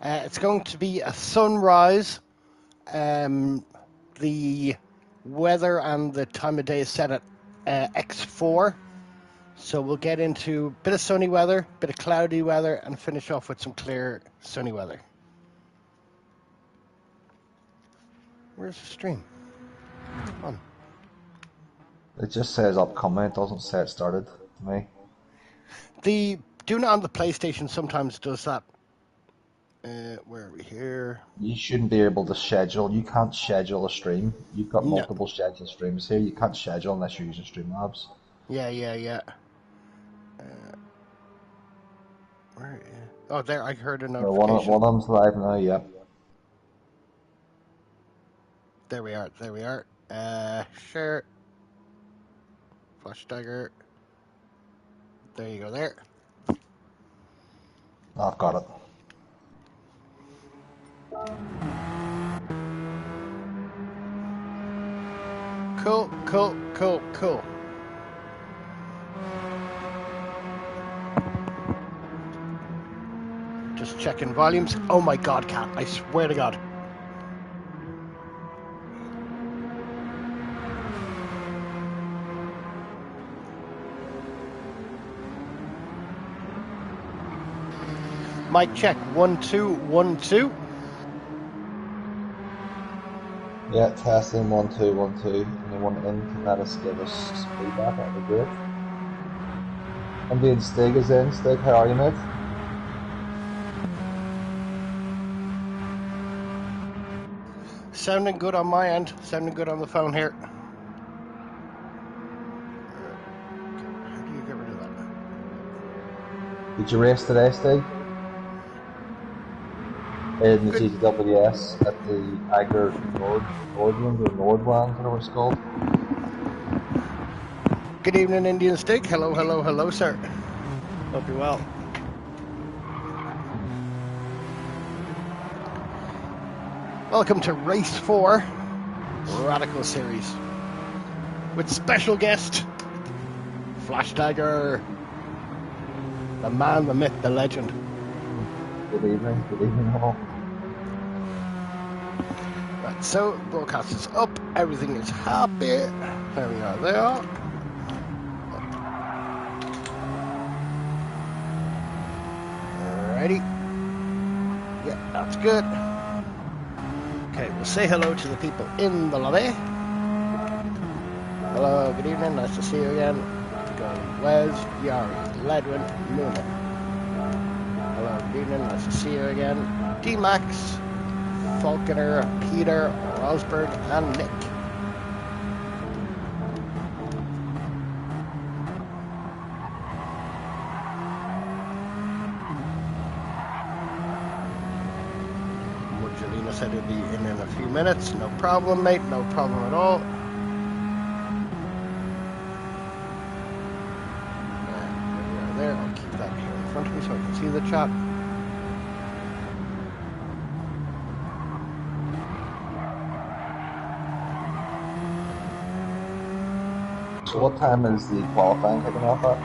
It's going to be a sunrise. The weather and the time of day is set at X4. So we'll get into a bit of sunny weather, a bit of cloudy weather, and finish off with some clear sunny weather. Where's the stream? Come on. It just says upcoming, it doesn't say it started to me. The doing it on the PlayStation sometimes does that. Where are we here? You shouldn't be able to schedule. You can't schedule a stream. You've got multiple scheduled streams here. You can't schedule unless you're using Streamlabs. Yeah. Where? Oh, there! I heard a notification. One of them's live now. Yep. There we are. Share. FLASHDAGGER. There you go. There. I've got it. Cool. Just checking volumes. Oh my God, Cat! I swear to God. Mic check. 1 2 1 2. Yeah, testing 1 2 1 2. Anyone in can let us give us feedback? That'd be great. Indeed, Stig is in. Stig, how are you, mate? Sounding good on my end. Sounding good on the phone here. How do you get rid of that? Did you race today, Stig? In the GTWS at the Agger Nordland, whatever it's called. Good evening, Indian Stig. Hello, sir. Hope you're well. Welcome to Race 4 Radical Series with special guest FLASHDAGGER, the man, the myth, the legend. Good evening all. Right, so broadcast is up, everything is happy. There we are there. Alrighty. Yeah, that's good. Okay, we'll say hello to the people in the lobby. Hello, good evening, nice to see you again. Go Wes, Yari, Ledwin, Noonan. Hello, good evening, nice to see you again. D-Max, Falconer, Peter, Rosberg, and Nick. Mujalina said he'd be in a few minutes. No problem, mate, no problem at all. There, I'll keep that here in front of me so I can see the chat. So what time is the qualifying kicking off at?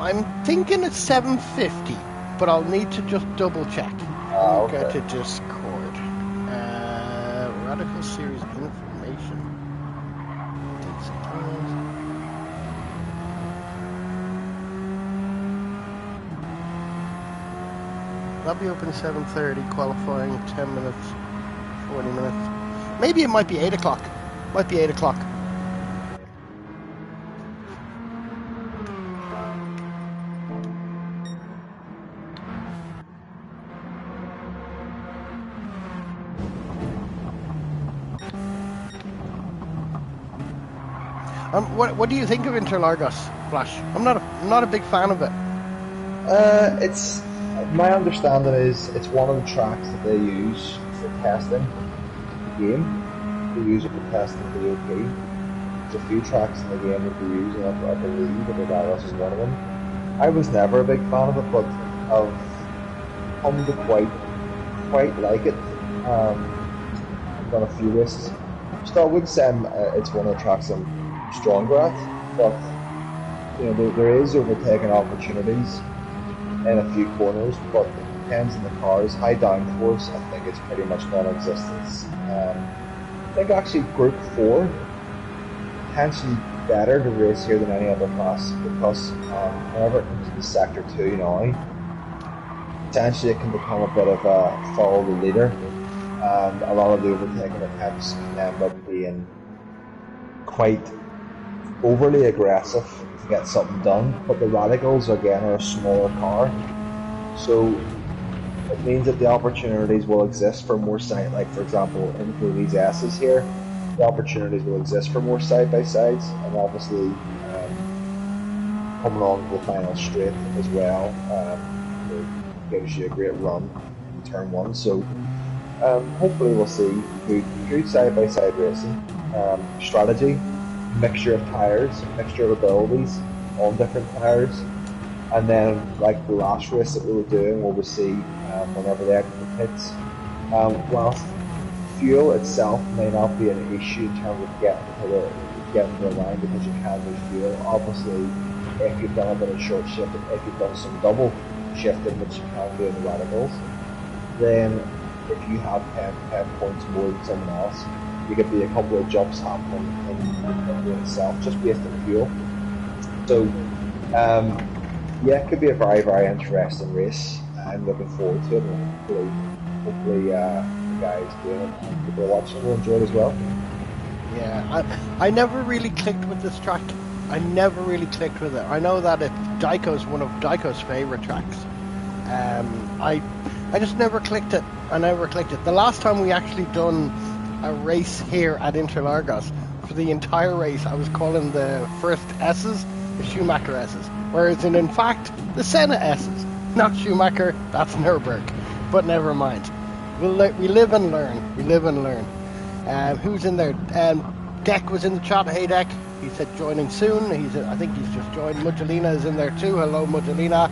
I'm thinking it's 7:50, but I'll need to just double check. Okay. Go to Discord. Radical Series information. Dates and times. That'll be open 7:30, qualifying 10 minutes, 40 minutes. Maybe it might be 8 o'clock. Might be 8 o'clock. What do you think of Interlagos, Flash? I'm not a big fan of it. It's my understanding is it's one of the tracks that they use for testing the game. They use it for testing the OP. There's a few tracks in the game that they use, and I believe Interlagos is one of them. I was never a big fan of it, but I've come to quite like it. I've done a few races. So I wouldn't say it's one of the tracks I'm stronger at, but you know there is overtaking opportunities in a few corners, but depends on the cars. High downforce, I think it's pretty much non-existent. I think actually Group 4 potentially better to race here than any other class because whenever it comes to Sector 2 now, potentially it can become a bit of a follow the leader, and a lot of the overtaking attempts can end up being quite overly aggressive to get something done, but the Radicals again are a smaller car, so it means that the opportunities will exist for more side, like for example in these S's here, the opportunities will exist for more side-by-sides, and obviously coming on to the final straight as well gives you a great run in turn 1, so hopefully we'll see good side-by-side racing, strategy, mixture of tyres, mixture of abilities on different tyres, and then like the last race that we were doing where we see whenever they enter the pits, whilst fuel itself may not be an issue in terms of getting to the line because you can lose fuel. Obviously, if you've done a bit of short shifting, if you've done some double shifting, which you can do in the Radicals, then if you have 10 points more than someone else, you could be a couple of jumps happening in itself, just based on fuel. So, yeah, it could be a very, very interesting race. I'm looking forward to it, and hopefully the guys doing it and people watching will enjoy it as well. Yeah, I never really clicked with this track. I never really clicked with it. I know that Daiko's one of Daiko's favourite tracks. I just never clicked it. The last time we actually done a race here at Interlagos, for the entire race, I was calling the first S's the Schumacher S's, whereas in fact, the Senna S's, not Schumacher, that's Nürburgring. But never mind. We live and learn. Who's in there? Deck was in the chat. Hey, Deck. He said joining soon. I think he's just joined. Mudgelina is in there too. Hello, Mudgelina.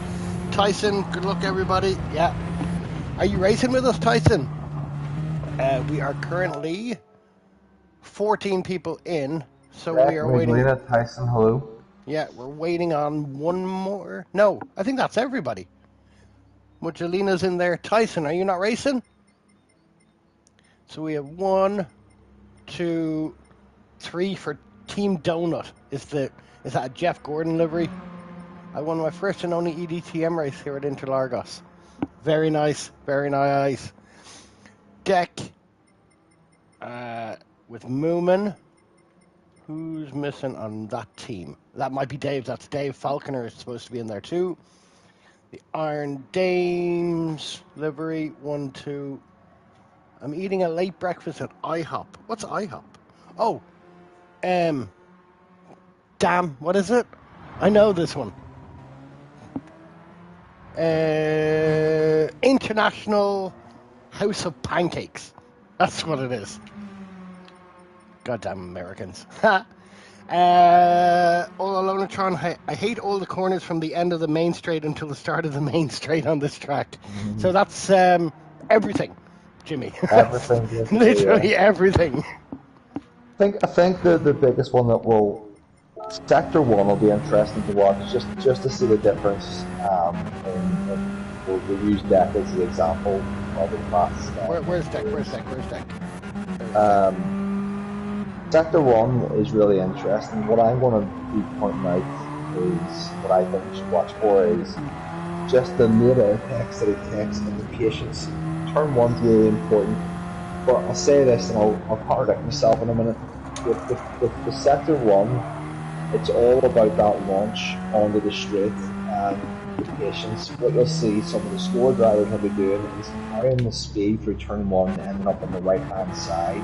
Tyson, good luck, everybody. Yeah. Are you racing with us, Tyson? We are currently 14 people in, so we are waiting. Mudgelina, Tyson, hello. Yeah, we're waiting on one more. No, I think that's everybody. Mudgelina's in there. Tyson, are you not racing? So we have 1, 2, 3 for Team Donut. Is that a Jeff Gordon livery? I won my first and only EDTM race here at Interlagos. Very nice, very nice. Deck with Moomin. Who's missing on that team? That might be Dave. That's Dave. Falconer is supposed to be in there too. The Iron Dames livery. 1, 2. I'm eating a late breakfast at IHOP. What's IHOP? Oh, damn, what is it? I know this one. International House of Pancakes. That's what it is. Goddamn Americans. All Alonatron, I hate all the corners from the end of the main straight until the start of the main straight on this track. Mm-hmm. So that's everything, Jimmy. Everything. Literally everything. I think the biggest one that will... Sector 1 will be interesting to watch, just to see the difference. We'll use Deck as the example of the class. Where's Deck? Sector 1 is really interesting. What I'm going to be pointing out is, what I think you should watch for is just the late apex that it takes and the patience. Turn 1's really important, but I'll say this and I'll contradict myself in a minute. With the Sector 1, it's all about that launch onto the straight and the patience. What you'll see some of the score drivers will be doing is carrying the speed through turn 1 and ending up on the right hand side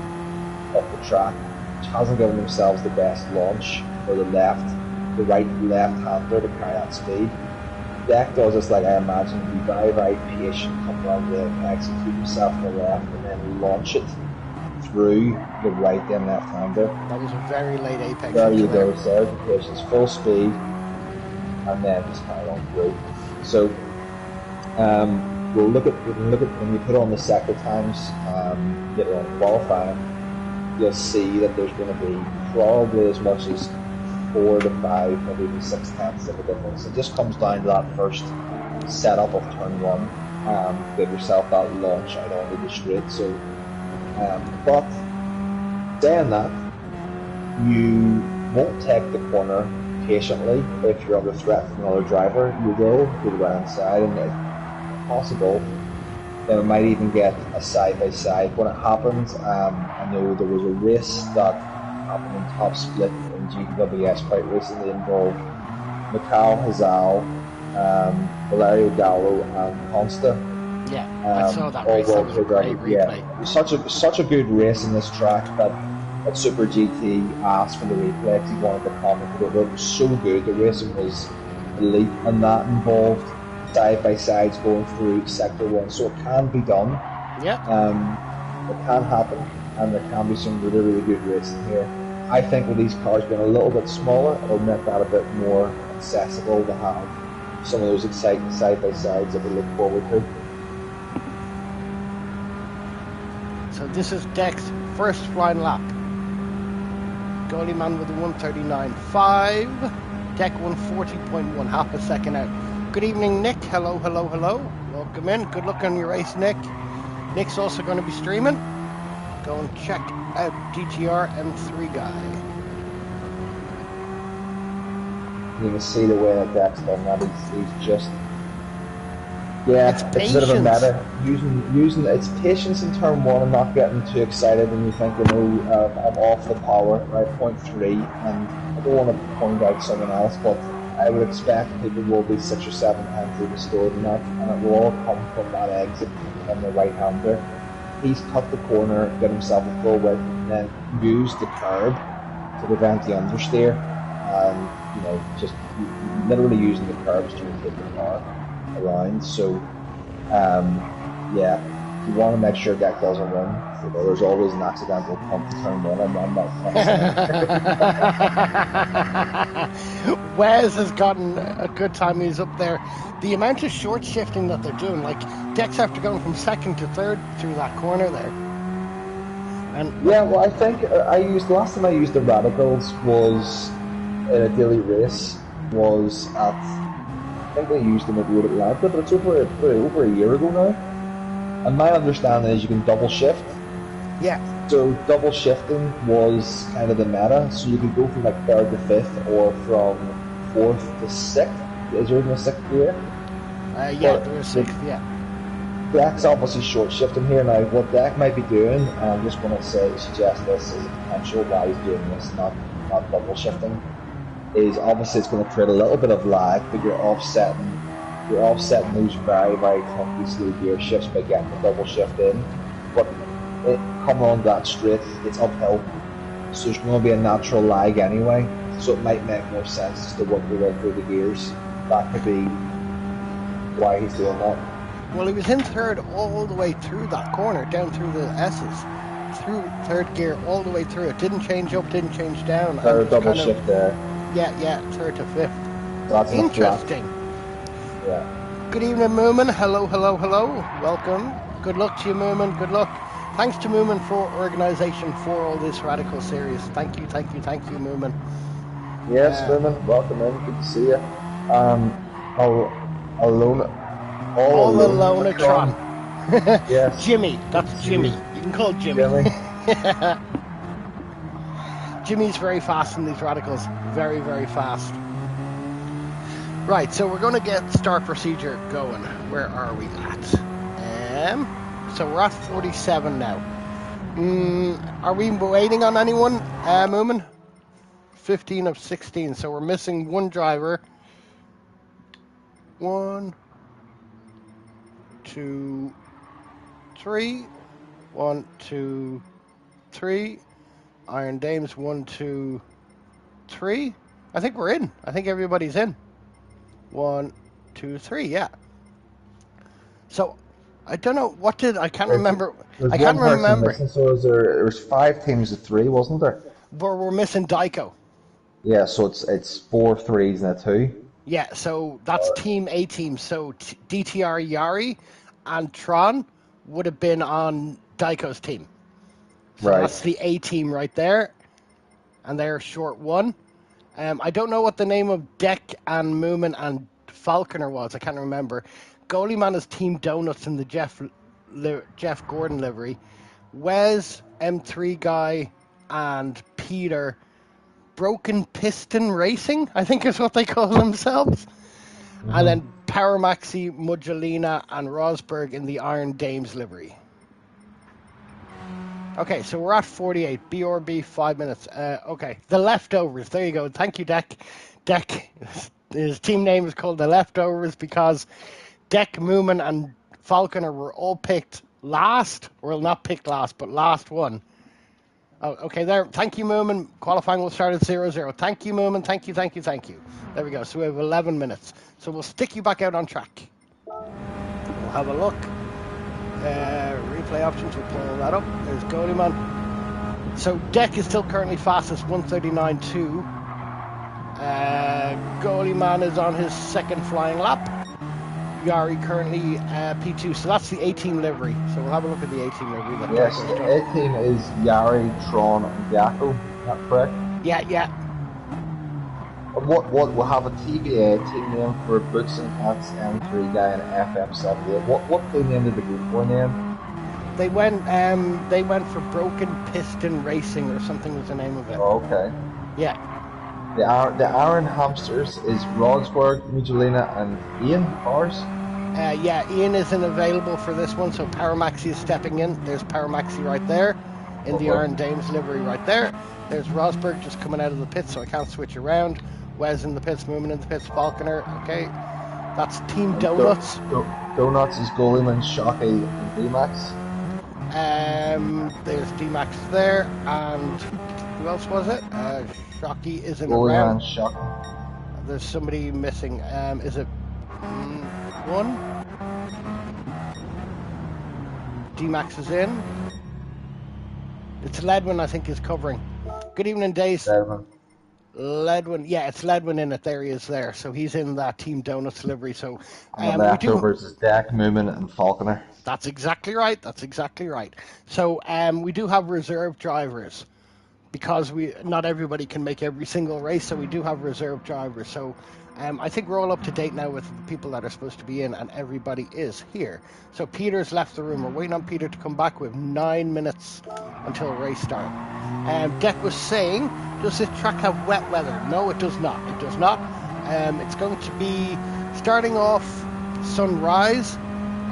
of the track, which hasn't given themselves the best launch, or the right left-hander to carry that speed. Deck does this, like I imagine, be very, very patient, come around the apex and keep himself on the left and then launch it through the right and left-hander. That was a very late apex. There you go, sir. Patience, full speed, and then just carry on through. So we'll look at when you put on the sector times later on qualifying, you'll see that there's going to be probably as much as 4 to 5, maybe even 6 tenths of a difference. It just comes down to that first setup of turn 1. give yourself that launch out onto the straight. So, but saying that, you won't take the corner patiently if you're under threat from another driver. You will go to the right hand side, and it's possible that we might even get a side-by-side when it happens. I know there was a race that happened in Top Split in GWS quite recently, involved Mikhail Hazal, Valerio Gallo, and Consta. Yeah, I saw that race. That was a great replay. Yeah, it was such a good race in this track that Super GT asked for the replay because he wanted to comment it over. It was so good. The racing was elite, and that involved side-by-sides going through Sector 1, so it can be done. Yeah. It can happen, and there can be some really, really good racing here. I think with these cars being a little bit smaller, it'll make that a bit more accessible to have some of those exciting side-by-sides that we look forward to. So this is Deck's first flying lap. Goalie man with a 139.5. Deck 140.1, half a second out. Good evening, Nick. Hello, hello, hello. Welcome in. Good luck on your race, Nick. Nick's also going to be streaming. Go and check out DTR M3 guy. You can see the way that Deck's done that. He's just... Yeah, it's a bit of a meta. Using it's patience in turn 1 and not getting too excited when you think, I'm off the power, right, 0.3, and I don't want to point out someone else, but I would expect people will be 6 or 7 times restored in that, and it will all come from that exit on the right-hander. He's cut the corner, get himself a full width, and then used the curb to prevent the understeer, and, just literally using the curbs to rotate the car around. So, you want to make sure Deck doesn't win. There's always an accidental pump to turn 1, and I'm not Wes has gotten a good time. He's up there. The amount of short shifting that they're doing, like Deck's after going from second to third through that corner there. And well, I think last time I used the radicals was in a daily race. Was at, I think they used them at Road Atlanta, but it's over a year ago now. And my understanding is you can double shift. Yeah. So double shifting was kind of the meta. So you could go from like 3rd to 5th, or from 4th to 6th. Is there even a 6th gear? There is 6th, yeah. Deck's obviously short shifting here now. What Deck might be doing, and I'm just going to suggest this as a potential why he's doing this, not double shifting, is obviously it's going to create a little bit of lag, but you're offsetting those very, very clunky slow gear shifts by getting the double shift in. But coming on that straight, it's uphill, so there's going to be a natural lag anyway, so it might make more sense just to work your way through the gears. That could be why he's doing that. Well, he was in third all the way through that corner, down through the S's, through third gear all the way through. It didn't change up, didn't change down. Third double shift there. Yeah, 3rd to 5th. That's interesting. Yeah. Good evening, Moomin. Hello, hello, hello. Welcome. Good luck to you, Moomin. Good luck. Thanks to Moomin for organisation for all this Radical series. Thank you, Moomin. Yes, Moomin. Welcome in. Good to see you. All Alone-a-tron. Yes. Jimmy. That's Jimmy. You can call Jimmy. Jimmy's very fast in these Radicals. Very, very fast. Right, so we're going to get start procedure going. Where are we at? So we're at 47 now. Are we waiting on anyone, Moomin? 15 of 16, so we're missing one driver. 1, 2, 3. 1, 2, 3. Iron Dames, 1, 2, 3. I think we're in. I think everybody's in. 1, 2, 3. Yeah. So I don't know I can't remember. I can't remember. Missing, so there was 5 teams of 3, wasn't there? But we're missing Daiko. Yeah, so it's 4 3s and a 2. Yeah, so that's team A team. So DTR Yari and Tron would have been on Daiko's team. So that's the A team right there. And they're short 1. I don't know what the name of Deck and Moomin and Falconer was. I can't remember. Goalieman is Team Donuts in the Jeff Gordon livery. Wes, M3 guy, and Peter, Broken Piston Racing, I think is what they call themselves. And then Power Maxi, Mudgelina, and Rosberg in the Iron Dames livery. Okay, so we're at 48. BRB, 5 minutes. Okay, the leftovers. There you go. Thank you, Deck. Deck, his team name is called the Leftovers because Deck, Moomin, and Falconer were all picked last. Well, not picked last, but last one. Oh, okay, there. Thank you, Moomin. Qualifying will start at 0-0. Thank you, Moomin. Thank you, thank you, thank you. There we go. So we have 11 minutes. So we'll stick you back out on track. We'll have a look. Replay options, we'll pull that up. There's Goalieman. So Deck is still currently fastest, 139.2. Goalieman is on his second flying lap. Yari currently P2. So that's the 18 livery. So we'll have a look at the 18 livery. Yes, the 18 is Yari, Tron, and Yako. Is that correct? Yeah. And what we'll have a TBA team name for Boots and Cats M3 guy and FM78. What team name did they go for name? They went for Broken Piston Racing or something was the name of it. Oh, okay. Yeah. The Iron Hamsters is Rosberg, Muggelina, and Ian Powers. Yeah, Ian isn't available for this one, so Power Maxi is stepping in. There's Power Maxi right there, in the Iron Dames livery right there. There's Rosberg just coming out of the pits, so I can't switch around. Wes in the pits, Moomin in the pits, Falconer. Okay, that's Team Donuts. Donuts is Goalieman, Shockey, and D-Max. There's D-Max there, and who else was it? Shockey isn't around. Shockey. There's somebody missing. Is it one? D-Max is in. It's Ledwin, I think, is covering. Good evening, Days. Ledwin, yeah, it's Ledwin in it. There he is there. So he's in that Team Donuts livery. So the leftovers is Deck, Moomin, and Falconer. That's exactly right. So we do have reserve drivers because not everybody can make every single race. So we do have reserve drivers. So I think we're all up to date now with the people that are supposed to be in, and everybody is here. So Peter's left the room. We're waiting on Peter to come back with 9 minutes until race start. Deck was saying, does this track have wet weather? No, it does not. It's going to be starting off sunrise.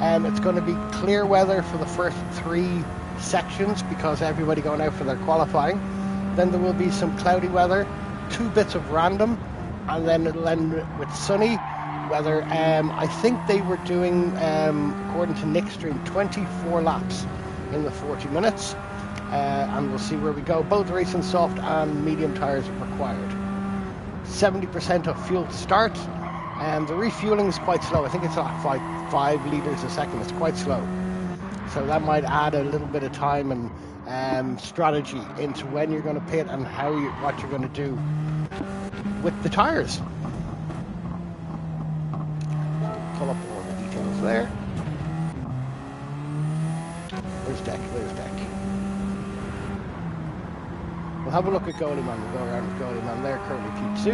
It's going to be clear weather for the first 3 sections because everybody going out for their qualifying. Then there will be some cloudy weather, 2 bits of random, and then it'll end with sunny weather. I think they were doing, according to Nick's stream, 24 laps in the 40 minutes. And we'll see where we go. Both racing soft and medium tires are required. 70% of fuel to start. The refueling is quite slow. I think it's like 5 litres a second. It's quite slow. So that might add a little bit of time and strategy into when you're going to pit and what you're going to do with the tires. Pull up all the details there. There's Deck. We'll have a look at Goalieman. We'll go around with Goalieman there, currently P2.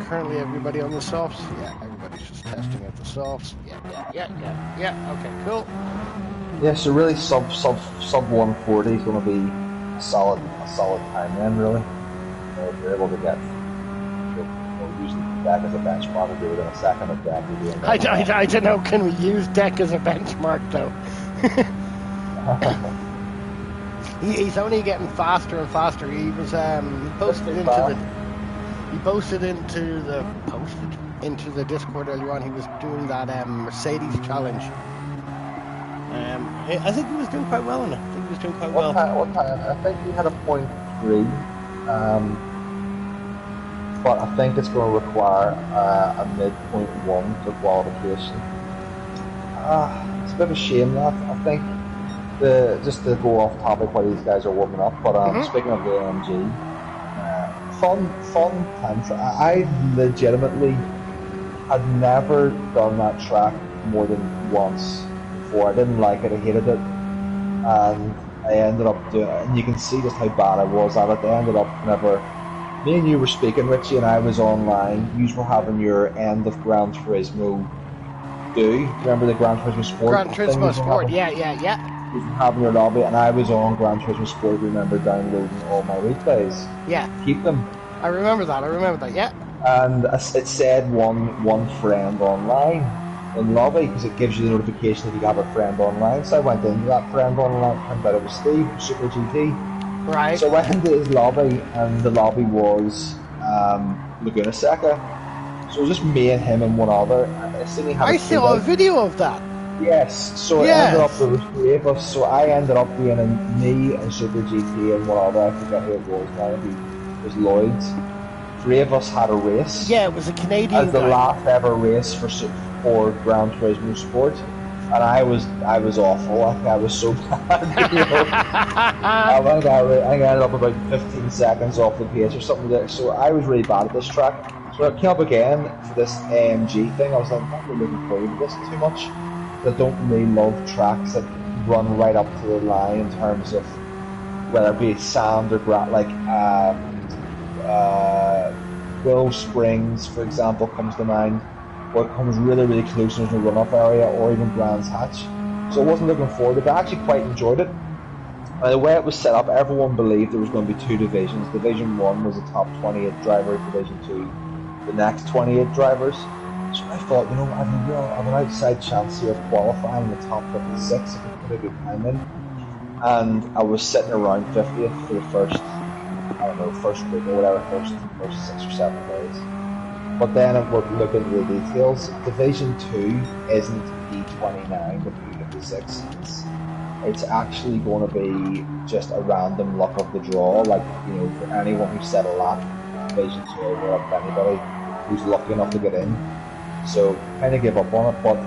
Currently everybody on the softs. Yeah, everybody's just testing out the softs. Yeah, okay, cool. Yeah, so really sub 140 is going to be a solid time then, really. If you're able to get using Deck as a benchmark, we'll do it in a second of Deck. I don't know, can we use Deck as a benchmark though? He's only getting faster and faster. He was posted into the Discord earlier on. He was doing that Mercedes challenge. I think he was doing quite well in it. What time? I think he had a 0.3. But I think it's going to require a mid-point 1 for qualification. It's a bit of a shame that. I think just to go off topic while these guys are warming up, but speaking of the AMG, fun time. I legitimately had never done that track more than once before. I didn't like it. I hated it, and I ended up doing it. And you can see just how bad I was at it. I ended up never Me and you were speaking, Richie, and I was online. You were having your end of Gran Turismo do. Remember the Gran Turismo Sport Gran thing Turismo you were Sport, having? yeah. You were having your lobby, and I was on Gran Turismo Sport. Remember downloading all my replays Yeah, to keep them. I remember that, yeah. And it said one friend online in lobby because it gives you the notification if you have a friend online. So I went into that friend online. Turned out it was Steve from Super GT. Right. So I went into his lobby, and the lobby was Laguna Seca. So it was just me and him and one other. I saw a video of that. Yes, so it ended up there was three of us. So I ended up being me and Super GT and one other. I forget who it was now. Who was Lloyd's. Three of us had a race. Yeah, it was a Canadian as the guy. last ever race for Gran Turismo Sport, and I was awful. Like, I was so bad. You know? I think I ended up about 15 seconds off the pace or something like that. So I was really bad at this track. So I came up again for this AMG thing. I was like, I'm not really looking forward to this too much. I don't really love tracks that run right up to the line in terms of whether it be sand or Willow Springs, for example, comes to mind, where it comes really, really close in the run-up area, or even Brands Hatch. So I wasn't looking forward to it, but I actually quite enjoyed it. The way it was set up, everyone believed there was going to be two divisions. Division 1 was the top 28 drivers, Division 2 the next 28 drivers. So I thought, I have an outside chance here of qualifying in the top 56 if I put a good time in. And I was sitting around 50th for the first week or whatever, first 6 or 7 days. But then we're looking at the details. Division 2 isn't P29 but P56. It's actually going to be just a random luck of the draw. Like, for anyone who set a lap, Division 2 will up anybody who's lucky enough to get in. So kind of give up on it, but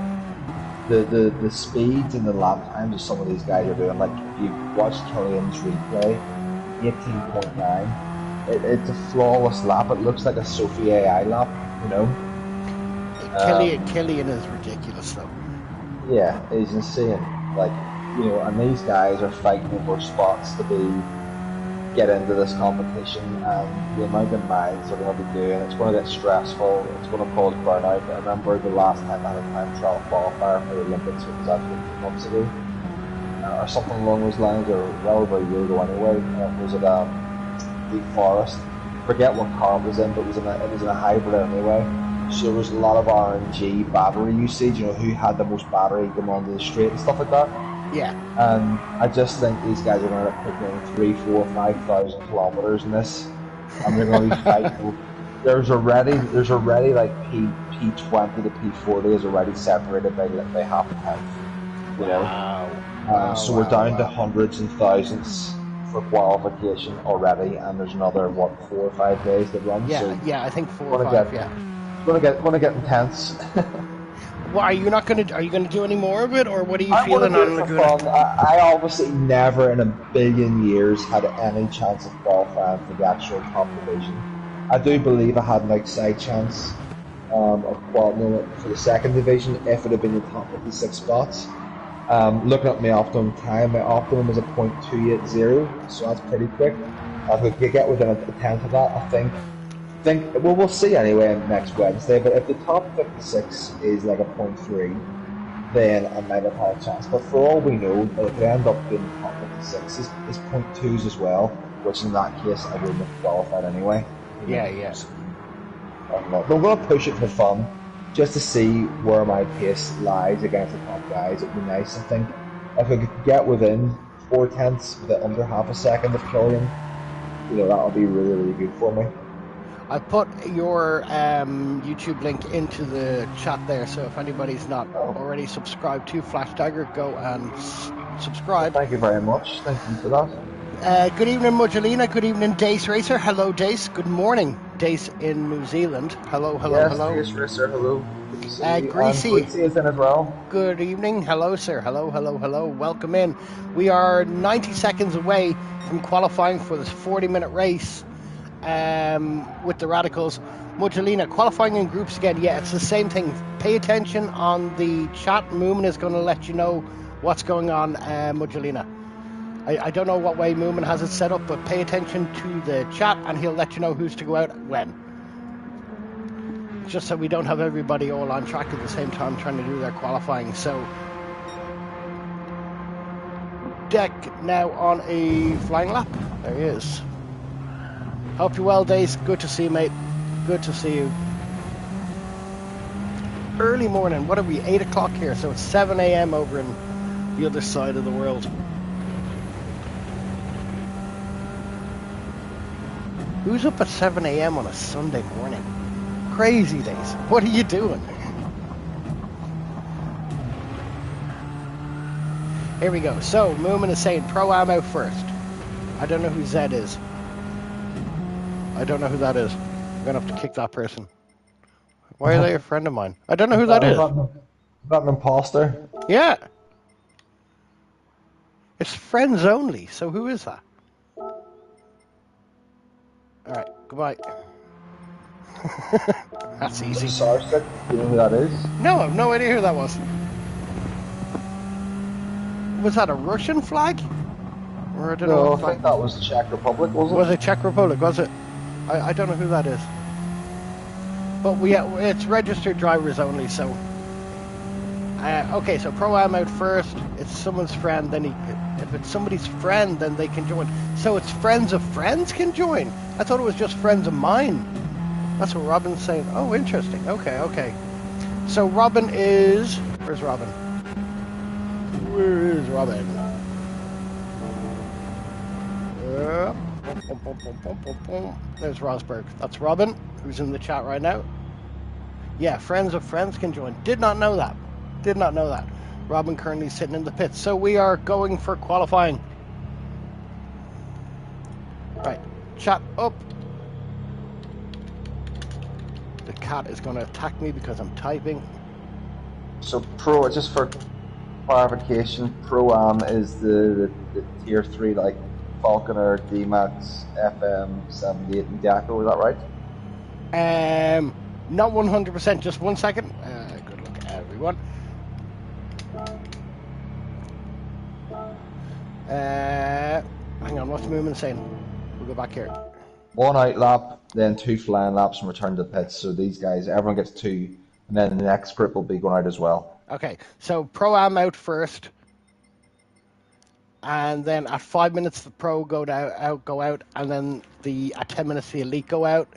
the speeds and the lap times of some of these guys are doing, like if you watch Killian's replay, 18.9. It's a flawless lap. It looks like a Sophie AI lap, Killian is ridiculous though. Yeah, he's insane. Like, and these guys are fighting over spots to get into this competition, and the amount of miles they're going to be doing, it's going to get stressful, it's going to cause burnout. I remember the last time I had a time trial qualifier for the Olympics, it was actually 2 months ago, or something along those lines, or well over a year ago anyway. It was at Deep Forest. Forget what car it was in, but it was in a hybrid anyway. So there was a lot of RNG battery usage, who had the most battery going onto the straight and stuff like that. Yeah. And I just think these guys are going to put in 3,000, 4,000, 5,000 kilometers in this, and they're going to be fighting. There's already like P20 to P40 is already separated by half a tenth. So we're down to hundreds and thousands for qualification already, and there's another 4 or 5 days to run. Yeah, so I think 4 or 5. Yeah. It's going to get intense. Well, are you going to do any more of it, or what are you feeling on Laguna? I obviously never in a billion years had any chance of qualifying for the actual top division. I do believe I had an outside chance of qualifying for the second division if it had been the top 56 spots. Looking at my optimum time, my optimum is a .280, so that's pretty quick. If we could get within a tenth of that, I think we'll see anyway next Wednesday, but if the top 56 is like a .3, then I might have had a chance. But for all we know, it could end up being the top 56 is .2s as well, which in that case I wouldn't have qualified anyway. Yeah. But we're going to push it for fun, just to see where my pace lies against the top guys. It'd be nice, I think. If I could get within 4 tenths with under half a second of Killian, that would be really, really good for me. I put your YouTube link into the chat there, so if anybody's not already subscribed to FLASHDAGGER, go and subscribe. Thank you very much. Thank you for that. Good evening, Mujalina. Good evening, Dace Racer. Hello, Dace. Good morning, Dace in New Zealand. Hello. Yes, Dace Racer. Hello. Greasy is in as well. Good evening. Hello, sir. Hello. Welcome in. We are 90 seconds away from qualifying for this 40-minute race with the Radicals. Mujalina, qualifying in groups again. Yeah, it's the same thing. Pay attention on the chat. Moomin is going to let you know what's going on, Mujalina. I don't know what way Moomin has it set up, but pay attention to the chat and he'll let you know who's to go out when. Just so we don't have everybody all on track at the same time trying to do their qualifying. So, Deck now on a flying lap. There he is. Hope you're well, Dace. Good to see you, mate. Good to see you. Early morning. What are we? 8 o'clock here, so it's 7 a.m. over in the other side of the world. Who's up at 7 a.m. on a Sunday morning? Crazy days. What are you doing? Here we go. So, Moomin is saying Pro-Am out first. I don't know who Zed is. I don't know who that is. I'm going to have to kick that person. Why are they a friend of mine? I don't know who that is. Not an imposter. Yeah. It's friends only. So who is that? Alright, goodbye. That's easy. Sarsic, do you know who that is? No, I have no idea who that was. Was that a Russian flag? Or I don't know. I think that was Czech Republic, wasn't it? Was it Czech Republic, was it? I don't know who that is. But it's registered drivers only, so... okay, so Pro-Am out first. It's someone's friend, then if it's somebody's friend, then they can join. So it's friends of friends can join? I thought it was just friends of mine. That's what Robin's saying. Oh, interesting. Okay. So Robin is... Where's Robin? Where is Robin? There's Rosberg. That's Robin, who's in the chat right now. Yeah, friends of friends can join. Did not know that. Robin currently sitting in the pits. So we are going for qualifying. Right, chat up. The cat is going to attack me because I'm typing. So just for clarification, Pro-Am is the tier 3, like Falconer, D-Max, FM, 78 and Daco, is that right? Not 100%, just 1 second. Good luck, everyone. Hang on, what's the movement saying? We'll go back here. 1 out lap, then 2 flying laps and return to the pits. So these guys, everyone gets 2, and then the next group will be going out as well. Okay, so Pro-Am out first. And then at 5 minutes the Pro go out, and then at 10 minutes the Elite go out.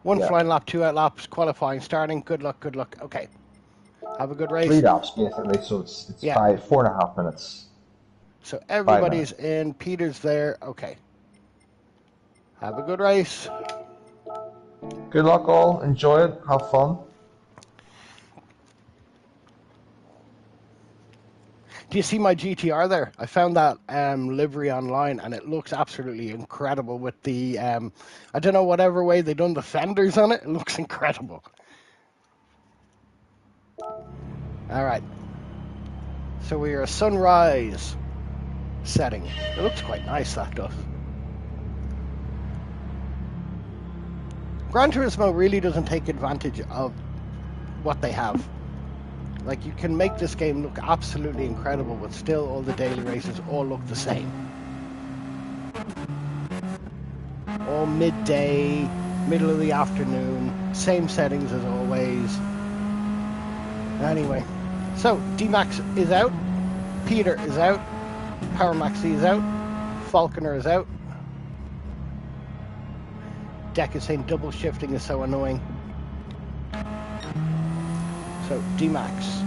1 flying lap, 2 out laps, qualifying starting. Good luck. Okay. Have a good race. 3 laps basically, so it's 4.5 minutes. So everybody's in. Peter's there. Okay. Have a good race. Good luck all. Enjoy it. Have fun. Do you see my GTR there? I found that livery online, and it looks absolutely incredible with the, I don't know, whatever way they done the fenders on it. It looks incredible. All right. So we are a sunrise setting. It looks quite nice, that does. Gran Turismo really doesn't take advantage of what they have. Like, you can make this game look absolutely incredible, but still all the daily races all look the same. All midday, middle of the afternoon, same settings as always. Anyway, so D-Max is out, Peter is out, Power Maxi is out, Falconer is out. Deck is saying double shifting is so annoying. So D-Max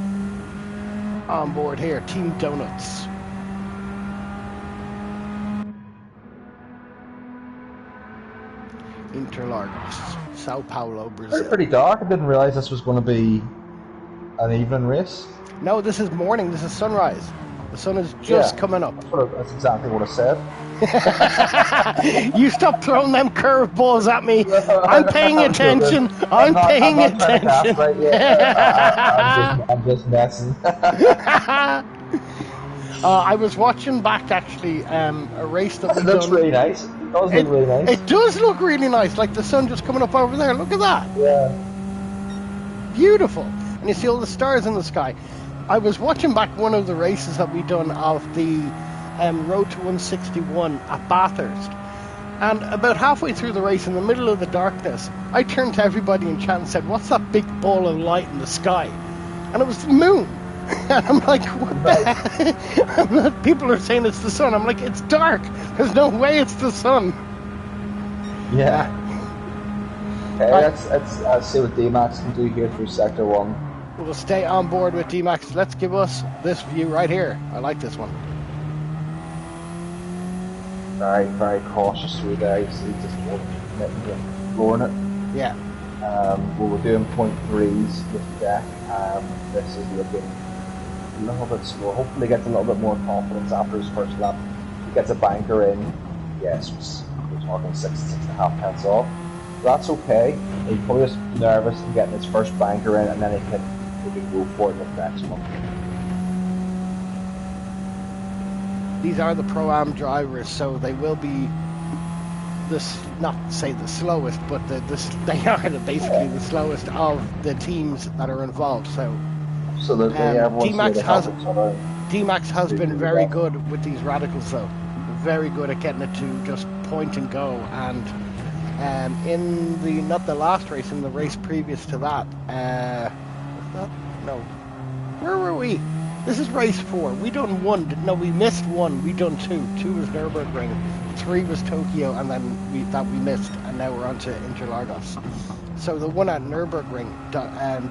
on board here, Team Donuts. Interlagos, Sao Paulo, Brazil. It's pretty dark. I didn't realize this was going to be an evening race. No, this is morning. This is sunrise. The sun is just coming up. That's exactly what I said. You stop throwing them curveballs at me. I'm paying attention. I'm paying attention. I'm just messing. I was watching back actually a race that we done. It looks really nice. It does look really nice. It does look really nice. Like the sun just coming up over there. Look at that. Yeah. Beautiful. And you see all the stars in the sky. I was watching back one of the races that we done of the Road to 161 at Bathurst. And about halfway through the race, in the middle of the darkness, I turned to everybody in chat and said, "What's that big ball of light in the sky?" And it was the moon. And I'm like, what the heck? People are saying it's the sun. I'm like, it's dark. There's no way it's the sun. Yeah. Okay, let's see what D-Max can do here through Sector 1. We'll stay on board with D-Max. Let's give us this view right here. I like this one. Very, very cautious through there. You see, just exploring it. Yeah. We're doing 0.3s with the deck. This is looking a little bit slow. Hopefully he gets a little bit more confidence after his first lap. He gets a banker in. Yes, we're talking 6.5 tenths off. That's okay. He's probably just nervous and getting his first banker in, and then he can go for it with the next one. These are the Pro-Am drivers, so they will be not say the slowest, but they are basically the slowest of the teams that are involved. So D-Max has been very good with these radicals, though. Very good at getting it to just point and go. And in the not the last race, in the race previous to that, no, where were we? This is race 4. We done 1. No, we missed 1. We done 2. 2 was Nürburgring. 3 was Tokyo, and then we missed, and now we're on to Interlagos. So the one at Nürburgring,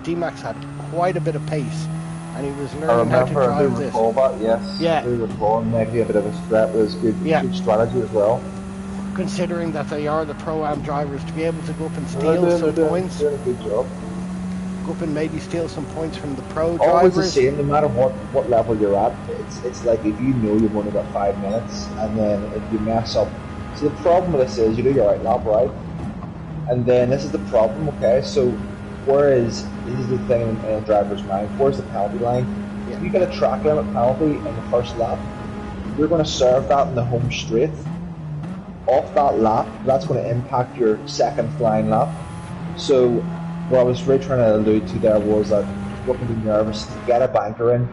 D-Max had quite a bit of pace, and he was learning how to drive this. That, yes. Yeah. We were calling maybe a bit of a strat. It was good strategy as well. Considering that they are the Pro-Am drivers, to be able to go up and steal some points. They're doing a good job. Go up and maybe steal some points from the Pro drivers. Always the same, no matter what level you're at. It's like if you know you've only got 5 minutes, and then if you mess up. So the problem with this is you do your right lap, right? And then this is the problem, okay? So this is the thing in a driver's mind, where's the penalty line? Yeah. If you get a track limit penalty in the first lap, you're going to serve that in the home straight. Off that lap, that's going to impact your second flying lap. So what I was really trying to allude to there was that you can be nervous to get a banker in,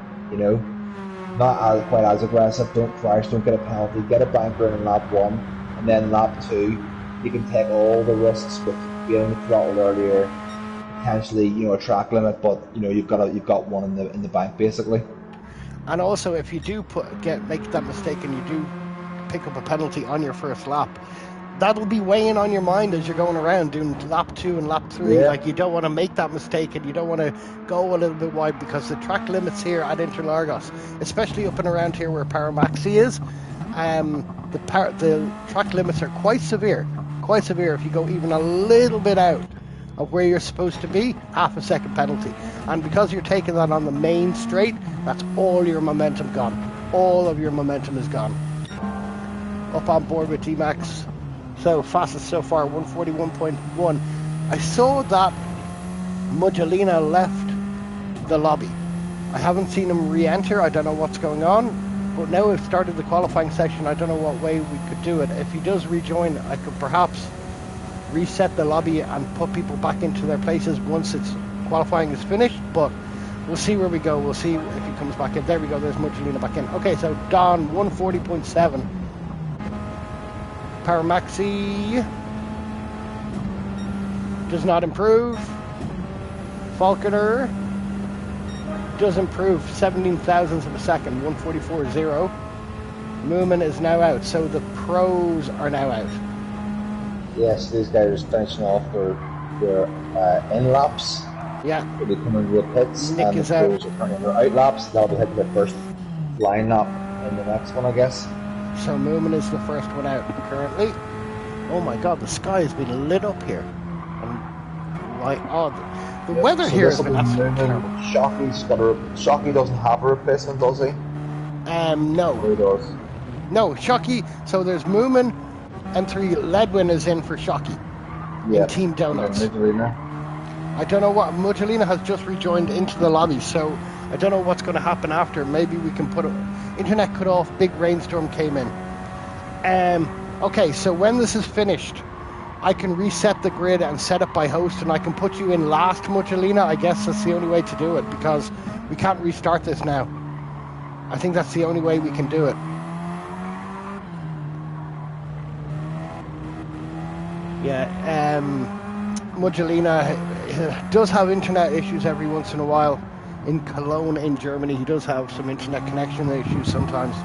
not quite as aggressive, don't crash, don't get a penalty, get a banker in lap 1, and then lap 2, you can take all the risks with being the throttle earlier, potentially, a track limit, but you've got one in the bank basically. And also, if you do make that mistake and you do pick up a penalty on your first lap, that'll be weighing on your mind as you're going around doing lap 2 and lap 3. Yeah. Like, you don't want to make that mistake, and you don't want to go a little bit wide, because the track limits here at Interlagos, especially up and around here where Paramaxi is, the track limits are quite severe. If you go even a little bit out of where you're supposed to be, half a second penalty. And because you're taking that on the main straight, that's all your momentum gone. All of your momentum is gone. Up on board with D-Max. So fastest so far, 141.1. I saw that Mugelina left the lobby. I haven't seen him re-enter. I don't know what's going on. But now we've started the qualifying section. I don't know what way we could do it. If he does rejoin, I could perhaps reset the lobby and put people back into their places once qualifying is finished. But we'll see where we go. We'll see if he comes back in. There we go. There's Mugelina back in. Okay, so Don, 140.7. Paramaxi does not improve. Falconer does improve 17 thousandths of a second, 144.0. Moomin is now out, so the pros are now out. Yes, these guys are finishing off their in laps. Yeah. They'll be coming to the pits, Nick and is the pros out. are turning their out laps. They'll be hitting their first flying lap in the next one, I guess. So Moomin is the first one out currently. Oh my god, the sky has been lit up here. The weather here has been absolutely terrible. Shockey doesn't have a replacement, does he? No. Or he does? No, Shockey. So there's Moomin, M3 Ledwin is in for Shockey. In Team Donuts. I don't know what. Mugelina has just rejoined into the lobby, so I don't know what's going to happen after. Maybe we can internet cut off, big rainstorm came in. Okay, so when this is finished, I can reset the grid and set it by host, and I can put you in last, Mugelina. I guess that's the only way to do it, because we can't restart this now. I think that's the only way we can do it. Yeah, Mugelina does have internet issues every once in a while. In Cologne, in Germany, he does have some internet connection issues sometimes.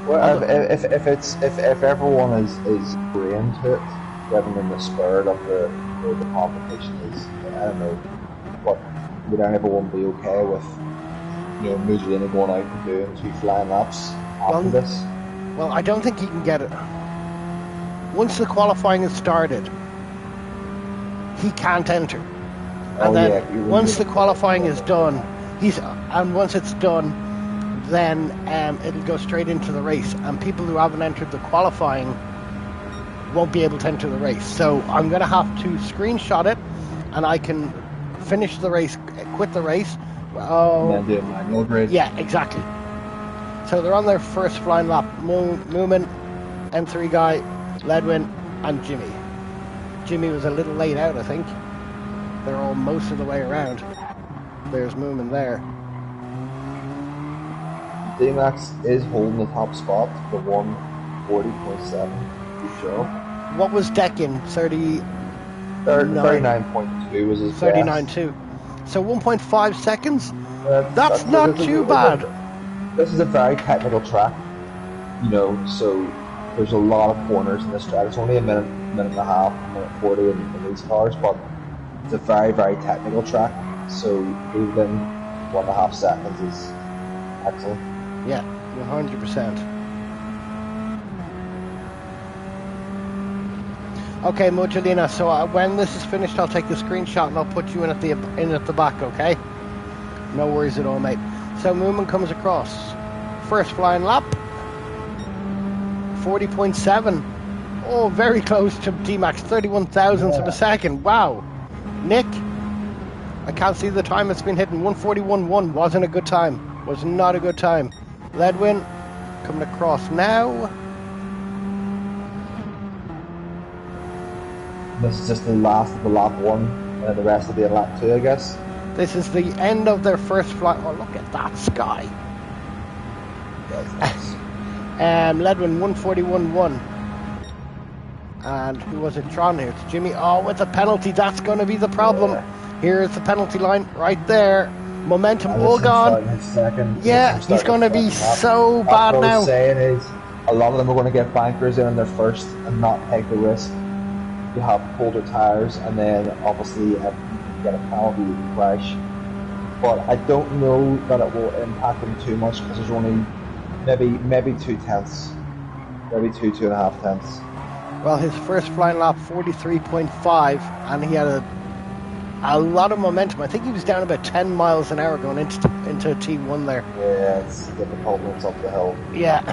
Well, if everyone is agreeing to it, given in the spirit of the competition is, I don't know, but would everyone be okay with, you know, Mugelina going out and doing 2 flying laps after this? Well, I don't think he can get it. Once the qualifying is started, he can't enter. And then once the qualifying is done, once it's done, then it'll go straight into the race. And people who haven't entered the qualifying won't be able to enter the race. So I'm going to have to screenshot it, and I can finish the race, quit the race. And then do a manual grid. Yeah, exactly. So they're on their first flying lap. Moomin, M3 guy, Ledwin, and Jimmy. Jimmy was a little late out, I think. They're all most of the way around. There's Moomin there. D-Max is holding the top spot for 140.7. Good job. What was Deccan? 39.2 was his 39.2. So 1.5 seconds? That's not too bad. This is a very technical track, you know, so there's a lot of corners in this track. It's only a minute and a half, minute 40 in these cars, but it's a very, very technical track. So even 1.5 seconds is excellent. Yeah, 100%. Okay, Mugelina, so when this is finished, I'll take the screenshot and I'll put you in at the back, okay? No worries at all, mate. So Moomin comes across. First flying lap. 40.7. Oh, very close to D-Max. 31 thousandths of a second. Wow. Nick, I can't see the time it's been hitting. 141.1 wasn't a good time. Was not a good time. Ledwin coming across now. This is just the last of the lap 1, and the rest will be in lap 2, I guess. This is the end of their first flight. Oh, look at that sky. Ledwin 141.1. And who was it? Tron here. It's Jimmy. Oh, with the penalty, that's going to be the problem. Yeah. Here's the penalty line right there. Momentum all gone. Yeah, he's going to be so bad now. What I was saying is, a lot of them are going to get bankers in their first and not take the risk. You have colder tires, and then obviously you get a penalty, you can crash. But I don't know that it will impact them too much because there's only maybe 2 tenths, maybe 2.5 tenths. Well, his first flying lap 43.5, and he had a lot of momentum. I think he was down about 10 miles an hour going into T1 there. Yeah, it's difficult when it's up the hill. Yeah.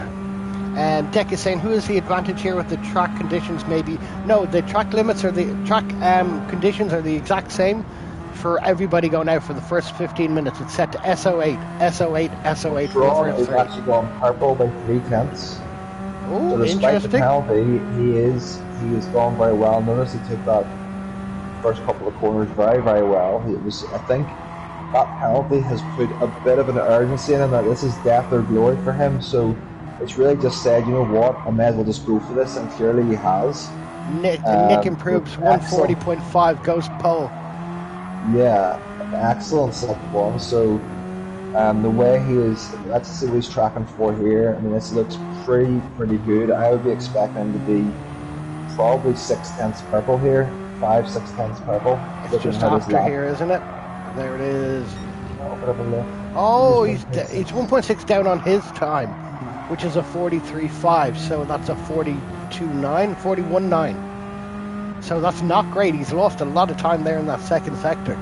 Deck is saying, who is the advantage here with the track conditions? Maybe no, the track limits or the track conditions are the exact same for everybody going out for the first 15 minutes. It's set to SO8, SO8, SO8. Ron is actually gone purple by 3 tenths. Oh, so despite the penalty, he is gone very well. Notice he took that first couple of corners very, very well. I think that penalty has put a bit of an urgency in him that this is death or glory for him. So it's really just said, you know what, I may as well just go for this, and clearly he has. Nick improves 140.5, goes pole. Yeah, excellent second one. So the way he is, let's see what he's tracking for here. I mean, this looks pretty good. I would be expecting him to be probably 6 tenths purple here, 5-6 tenths purple. It's just after here, isn't it? There it is. Oh, he's 1.6 down on his time, which is a 43.5, so that's a 41.9. So that's not great. He's lost a lot of time there in that second sector.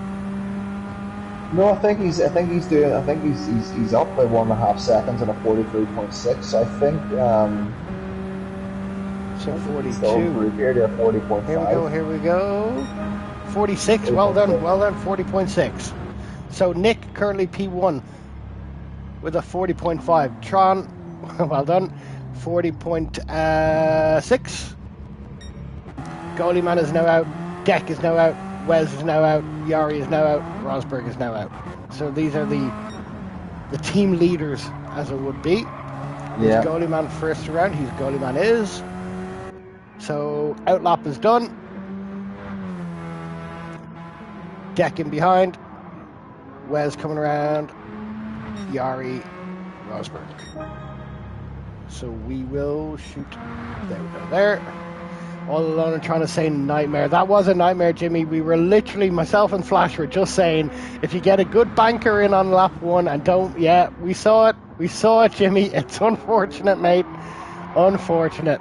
No, I think he's up by 1.5 seconds in a 43.6. So I think so 42. Here to 40.5. Here we go. 46. Well done. 40.6. So Nick currently P1 with a 40.5. Tron, well done. 40.6. Goalie man is now out. Deck is now out. Wes is now out. Yari is now out. Rosberg is now out. So these are the team leaders, as it would be. Yeah. Goalie man first round. Goalie man is. So outlap is done. Deck in behind. Wes coming around. Yari, Rosberg. So we will shoot. There we go. There. All alone and trying to say nightmare. That was a nightmare, Jimmy. We were literally, myself and Flash were just saying, if you get a good banker in on lap 1 and don't, yeah, we saw it. We saw it, Jimmy. It's unfortunate, mate. Unfortunate.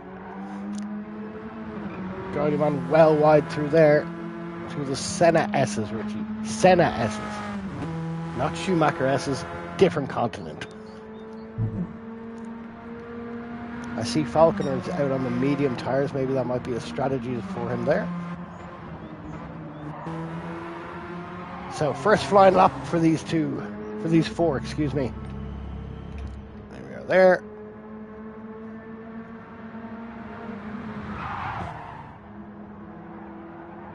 Goldie man well wide through there. Through the Senna S's, Richie. Senna S's. Not Schumacher S's. Different continent. I see Falconer's out on the medium tires. Maybe that might be a strategy for him there. So first flying lap for these four, excuse me. There we go there.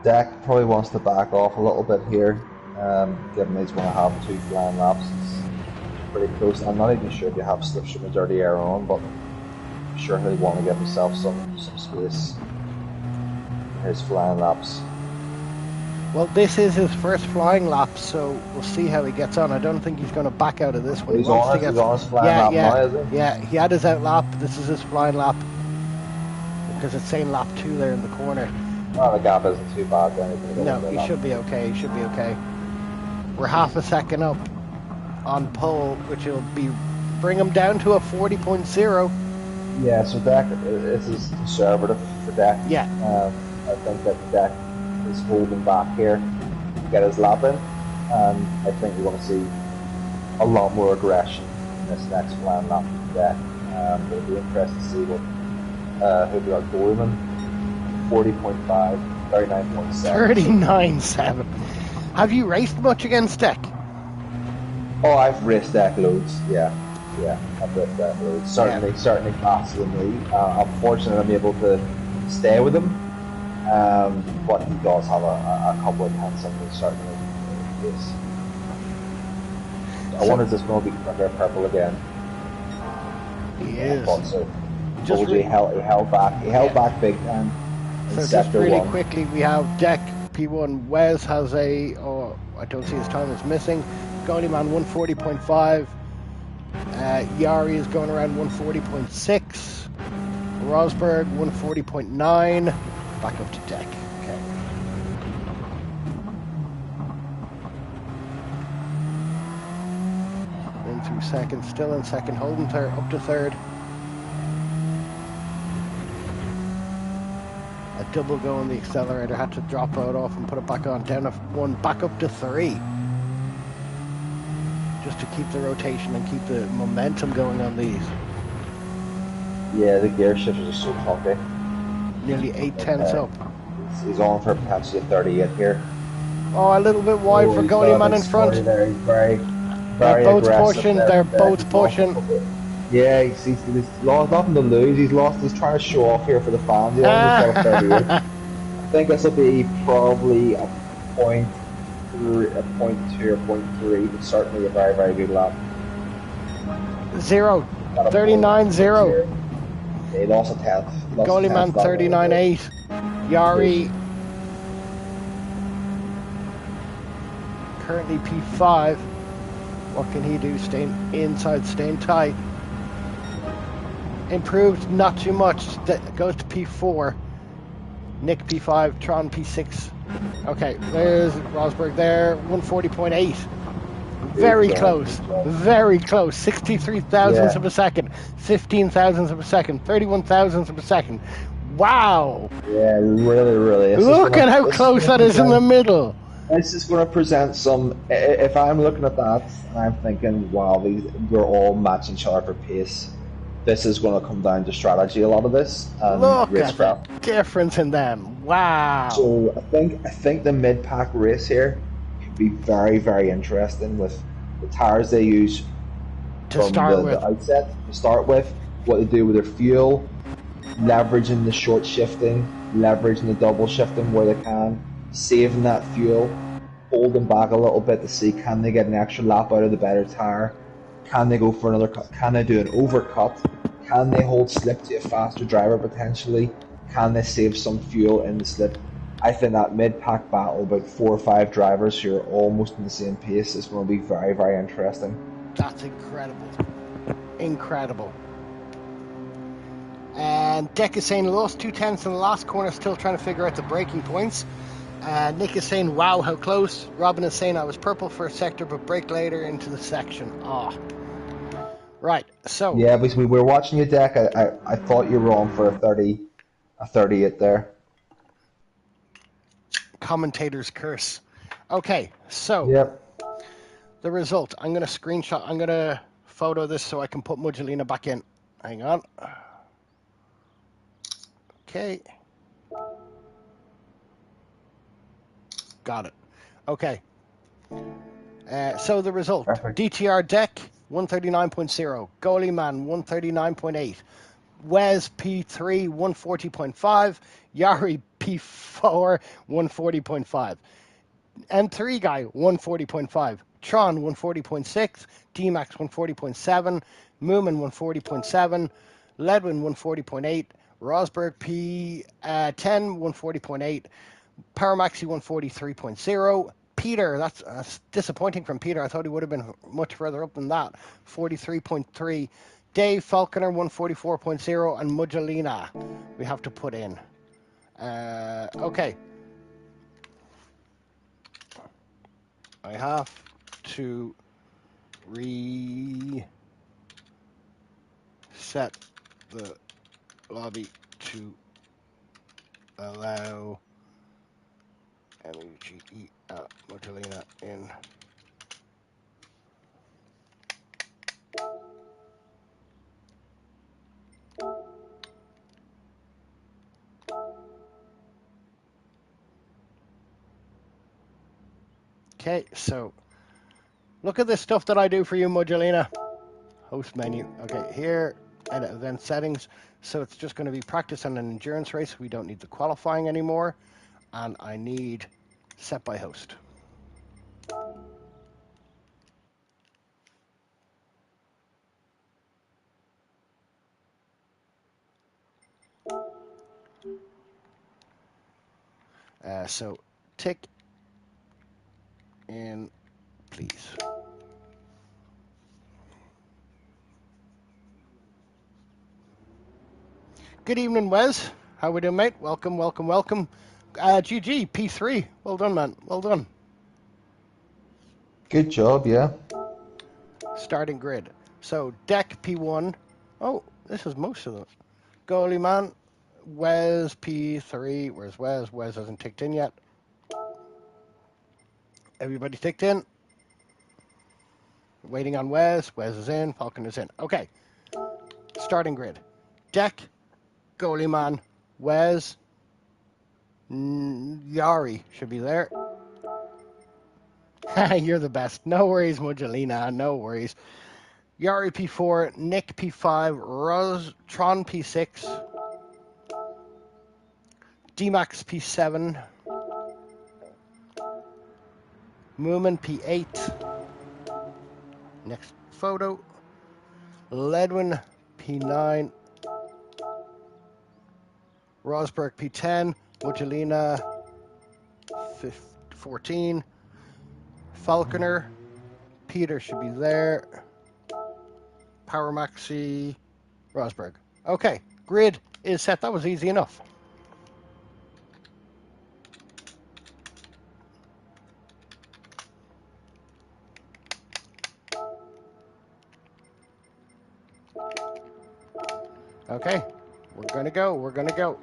Deck probably wants to back off a little bit here, given he's going to have 2 flying laps. It's pretty close. I'm not even sure if you have slipstream and dirty air on, but I'm sure he'll want to give himself some space in his flying laps. Well, this is his first flying lap, so we'll see how he gets on. I don't think he's going to back out of this one. He's on his flying lap now, is he? Yeah, he had his out lap. This is his flying lap. Because it's saying lap 2 there in the corner. Well, the gap isn't too bad then. No, he should be okay. He should be okay. We're half a second up on pole, which will bring him down to a 40.0. Yeah, so Deck, this is conservative for Deck. Yeah. I think that Deck is holding back here to get his lap in, and I think we're going to see a lot more aggression in this next flying lap from Deck. It'll be interesting to see what who we got Goldman. 40.5, 39.7. 39.7. Have you raced much against Deck? Oh, I've raced Deck loads. Yeah, I've raced Deck loads. Certainly faster than me. I'm fortunate I'm able to stay with him, but he does have a couple of hands certainly. Yes. I wonder if this going to be purple again. He is. I thought so. Just he held back big time. So just really quickly, we have Deck P1. Wes has I don't see his time is missing. Goldieman 140.5. Yari is going around 140.6. Rosberg 140.9. Back up to Deck. Okay. In through second, still in second, holding third, up to third. A double go on the accelerator, had to drop it off and put it back on, down to 1, back up to 3. Just to keep the rotation and keep the momentum going on these. Yeah, the gear shifters are so funky. Nearly 8/10 up. He's on for potentially 38 here. Oh, a little bit wide for Goldieman in front. There. He's very they're both aggressive. pushing, they're both pushing. Yeah, he's lost nothing to lose. He's trying to show off here for the fans. He only got 38. I think this will be probably a point 2 or point 3, but certainly a very, very good lap. 0. 39.0. Yeah, he lost a 10th. Goldieman 39.8. Yari currently P5. What can he do? Staying inside, staying tight. Improved not too much. Goes to P4. Nick P5, Tron P6. Okay, there's Rosberg there. 140.8. Very close. Very close. 63 thousandths of a second. 15 thousandths of a second. 31 thousandths of a second. Wow. Yeah, really. Look at how close that is in the middle. This is going to present some. If I'm looking at that, I'm thinking, wow, we're all matching each other for pace. This is going to come down to strategy. A lot of this. Look at the difference in them. Wow. So I think the mid-pack race here could be very, very interesting with the tires they use from the outset to start with, what they do with their fuel, leveraging the short shifting, leveraging the double shifting where they can, saving that fuel, holding back a little bit to see can they get an extra lap out of the better tire, can they go for another cut, can they do an overcut, can they hold slip to a faster driver potentially, can they save some fuel in the slip. I think that mid-pack battle, about 4 or 5 drivers who are almost in the same pace, is going to be very, very interesting. That's incredible. Incredible. And Deck is saying lost 2/10 in the last corner, still trying to figure out the braking points. Nick is saying, wow, how close. Robin is saying, I was purple for a sector, but brake later into the section. Right, so. Yeah, because we were watching you, Deck. I thought you were on for a 38 there. Commentator's curse. Okay, so. Yep. The result. I'm going to screenshot. I'm going to photo this so I can put Mudgelina back in. Hang on. Okay. Got it. Okay. So the result. Perfect. DTR Deck, 139.0. Goalie Man, 139.8. Wes P3, 140.5. Yari P4, 140.5. M3 guy, 140.5. Tron, 140.6. D-Max, 140.7. Moomin, 140.7. Ledwin, 140.8. Rosberg P10, 140.8. Paramaxi, 143.0. Peter, that's disappointing from Peter. I thought he would have been much further up than that. 43.3. Dave Falconer, 144.0. And Mudgelina, we have to put in. Okay. I have to reset the lobby to allow MEGE Mudgelina in. Okay, so look at this stuff that I do for you, Mudgelina. Host menu. Okay, here, edit event settings. So it's just going to be practice on an endurance race. We don't need the qualifying anymore. And I need set by host. So tick in, please. Good evening, Wes. How we doing, mate? Welcome, welcome, welcome. GG, P3. Well done, man. Well done. Good job, yeah. Starting grid. So, Deck P1. Oh, this is most of them. Goalie Man. Wes P3. Where's Wes? Wes hasn't ticked in yet. Everybody ticked in. Waiting on Wes. Wes is in. Falcon is in. Okay. Starting grid. Deck. Goalie Man. Wes. Yari should be there. You're the best. No worries, Mudgelina. No worries. Yari P4, Nick P5, Tron P6, D-Max P7, Moomin P8. Next photo. Ledwin P9, Rosberg P10, Mudgelina 14, Falconer, Peter should be there, Power Maxi, Rosberg. Okay, grid is set. That was easy enough. Okay, we're gonna go. We're gonna go.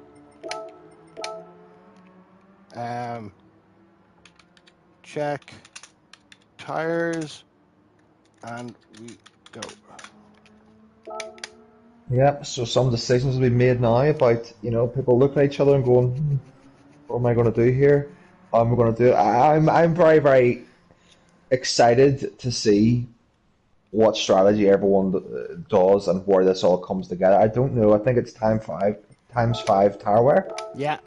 Check tires, and we go. Yep, so some decisions will be made now about, people looking at each other and going, what am I going to do here? How am I going to do it? I'm very, very excited to see what strategy everyone does and where this all comes together. I don't know. I think it's times 5 tire wear. Yeah.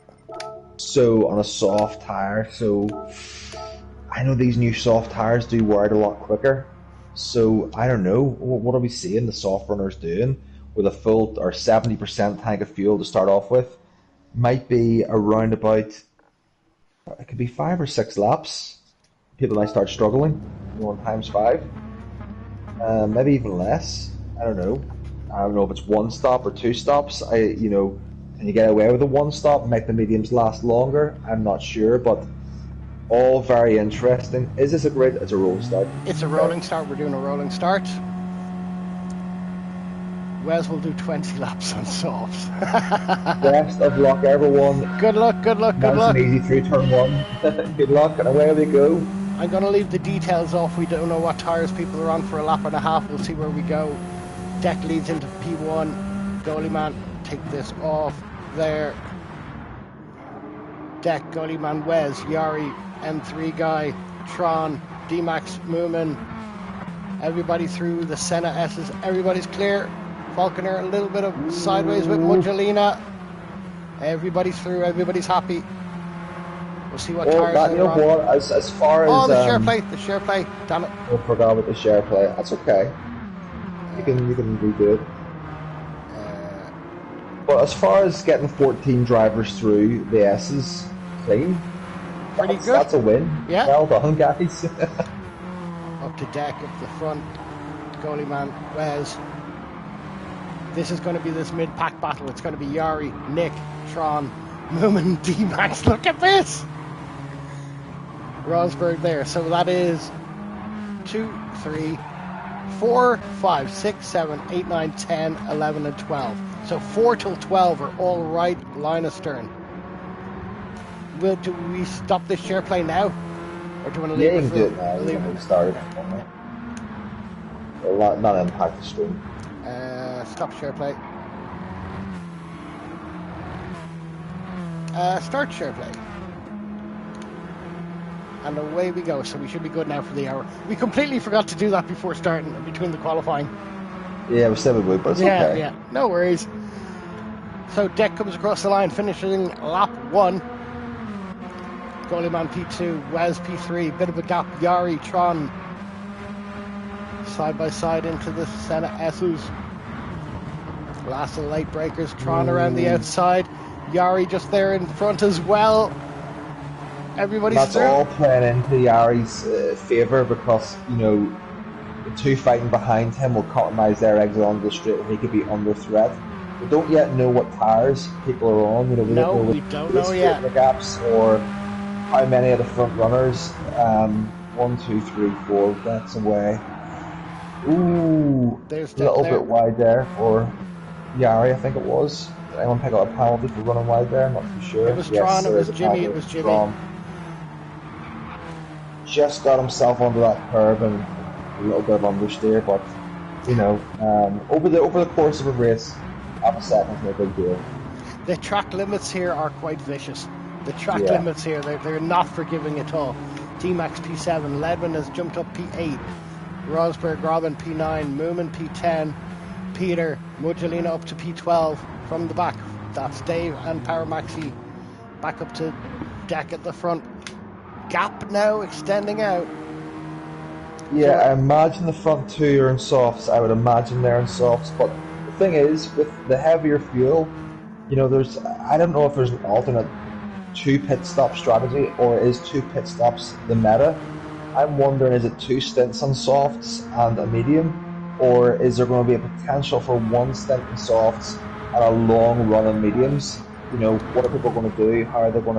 So on a soft tire. So I know these new soft tires do wear it a lot quicker. So I don't know. What are we seeing the soft runners doing with a full or 70% tank of fuel to start off with? Might be around about it could be 5 or 6 laps. People might start struggling, on times 5. Maybe even less. I don't know. I don't know if it's 1 stop or 2 stops. Can you get away with a 1 stop, make the mediums last longer? I'm not sure, but all very interesting. Is this a grid? It's a rolling start. It's a rolling start. We're doing a rolling start. Wes will do 20 laps on softs. Best of luck, everyone. Good luck, good luck, good nice luck. Nice and easy through turn 1. Good luck, and away we go. I'm going to leave the details off. We don't know what tyres people are on for a lap and a half. We'll see where we go. Deck leads into P1. Goalie man, take this off there. Deck, goalie man, Wes, Yari, M3 guy, Tron, D-Max, Moomin. Everybody through the Senna S's. Everybody's clear. Falconer, a little bit of sideways with Mudgelina. Everybody's through. Everybody's happy. We'll see what tires you know what? As far as the share play. Damn it! I forgot about the share play. That's okay. You can redo it. But as far as getting 14 drivers through the S's clean, pretty good. That's a win. Yeah. Well done, guys. Up to Deck up the front. Goalie man Wes. This is going to be this mid-pack battle. It's going to be Yari, Nick, Tron, Moomin, D-Max. Look at this! Rosberg there. So that is 2, 3, 4, 5, 6, 7, 8, 9, 10, 11, and 12. So 4 till 12 are all right line astern. Do we stop this share play now? Or do you want to leave it? Yeah, you can do it now. Leave it started. Will not impact the stream. Stop share play. Start share play. And away we go. So we should be good now for the hour. We completely forgot to do that before starting, between the qualifying. Yeah, we said we would, but it's okay. Yeah, no worries. So Deck comes across the line, finishing lap 1. Goalie man P2, Wes P3, bit of a gap, Yari, Tron, side by side into the Senna S's. Last of the late breakers, Tron around the outside, Yari just there in front as well. Everybody's That's through. all playing into Yari's favour because, the two fighting behind him will compromise their exit onto the straight and he could be under threat. We don't yet know what tyres people are on. We don't know yet the gaps or how many of the front runners. 1, 2, 3, 4. That's away. Ooh, there's a little bit wide there for Yari, I think it was. Did anyone pick up a penalty for running wide there? I'm not too sure. It was Tron, it was Jimmy. Tron. Just got himself onto that curb and a little bit of understeer, but over the course of a race, half a second's no big deal. The track limits here are quite vicious. The track limits here, they're not forgiving at all. T-Max P7, Ledman has jumped up P8, Rosberg, Robin P9, Moomin P10, Peter, Mudgelina up to P12 from the back. That's Dave and Paramaxi back up to Deck at the front. Gap now extending out. Yeah, I imagine the front two are in softs. I would imagine they're in softs, but the thing is, with the heavier fuel, I don't know if there's an alternate 2 pit stop strategy or is 2 pit stops the meta. I'm wondering, is it 2 stints on softs and a medium, or is there going to be a potential for 1 stint in softs and a long run in mediums? What are people going to do? How are they going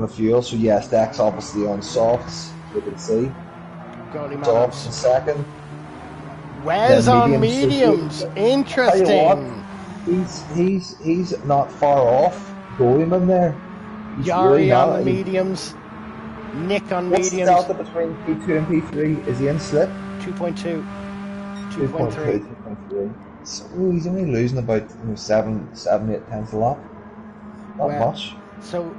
to fuel? So yes, Deck's obviously on softs, you can see. Softs in second. Wes on mediums. Interesting. He's not far off Goleman there. Yari really on mediums. Nick on What's mediums. What's the delta between P2 and P3? Is he in slip? 2.2. 2.3. So he's only losing about 7, 8 tenths a lap. Not much. So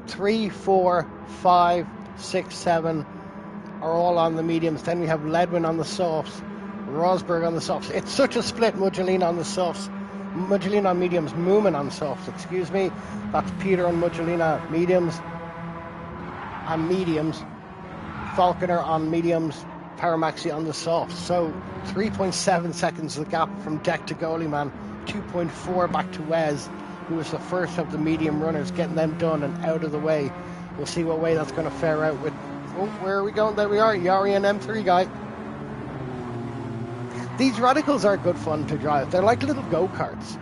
3, 4, 5, 6, 7 are all on the mediums. Then we have Ledwin on the softs, Rosberg on the softs. It's such a split. Mudgelina on the softs, Mudgelina on mediums, Moomin on softs, excuse me. That's Peter on Mudgelina mediums. Falconer on mediums, Paramaxi on the softs. So 3.7 seconds the gap from Deck to goalie man, 2.4 back to Wes, who was the first of the medium runners, getting them done and out of the way. We'll see what way that's going to fare out with... Oh, where are we going? There we are, Yari and M3 guy. These radicals are good fun to drive. They're like little go-karts.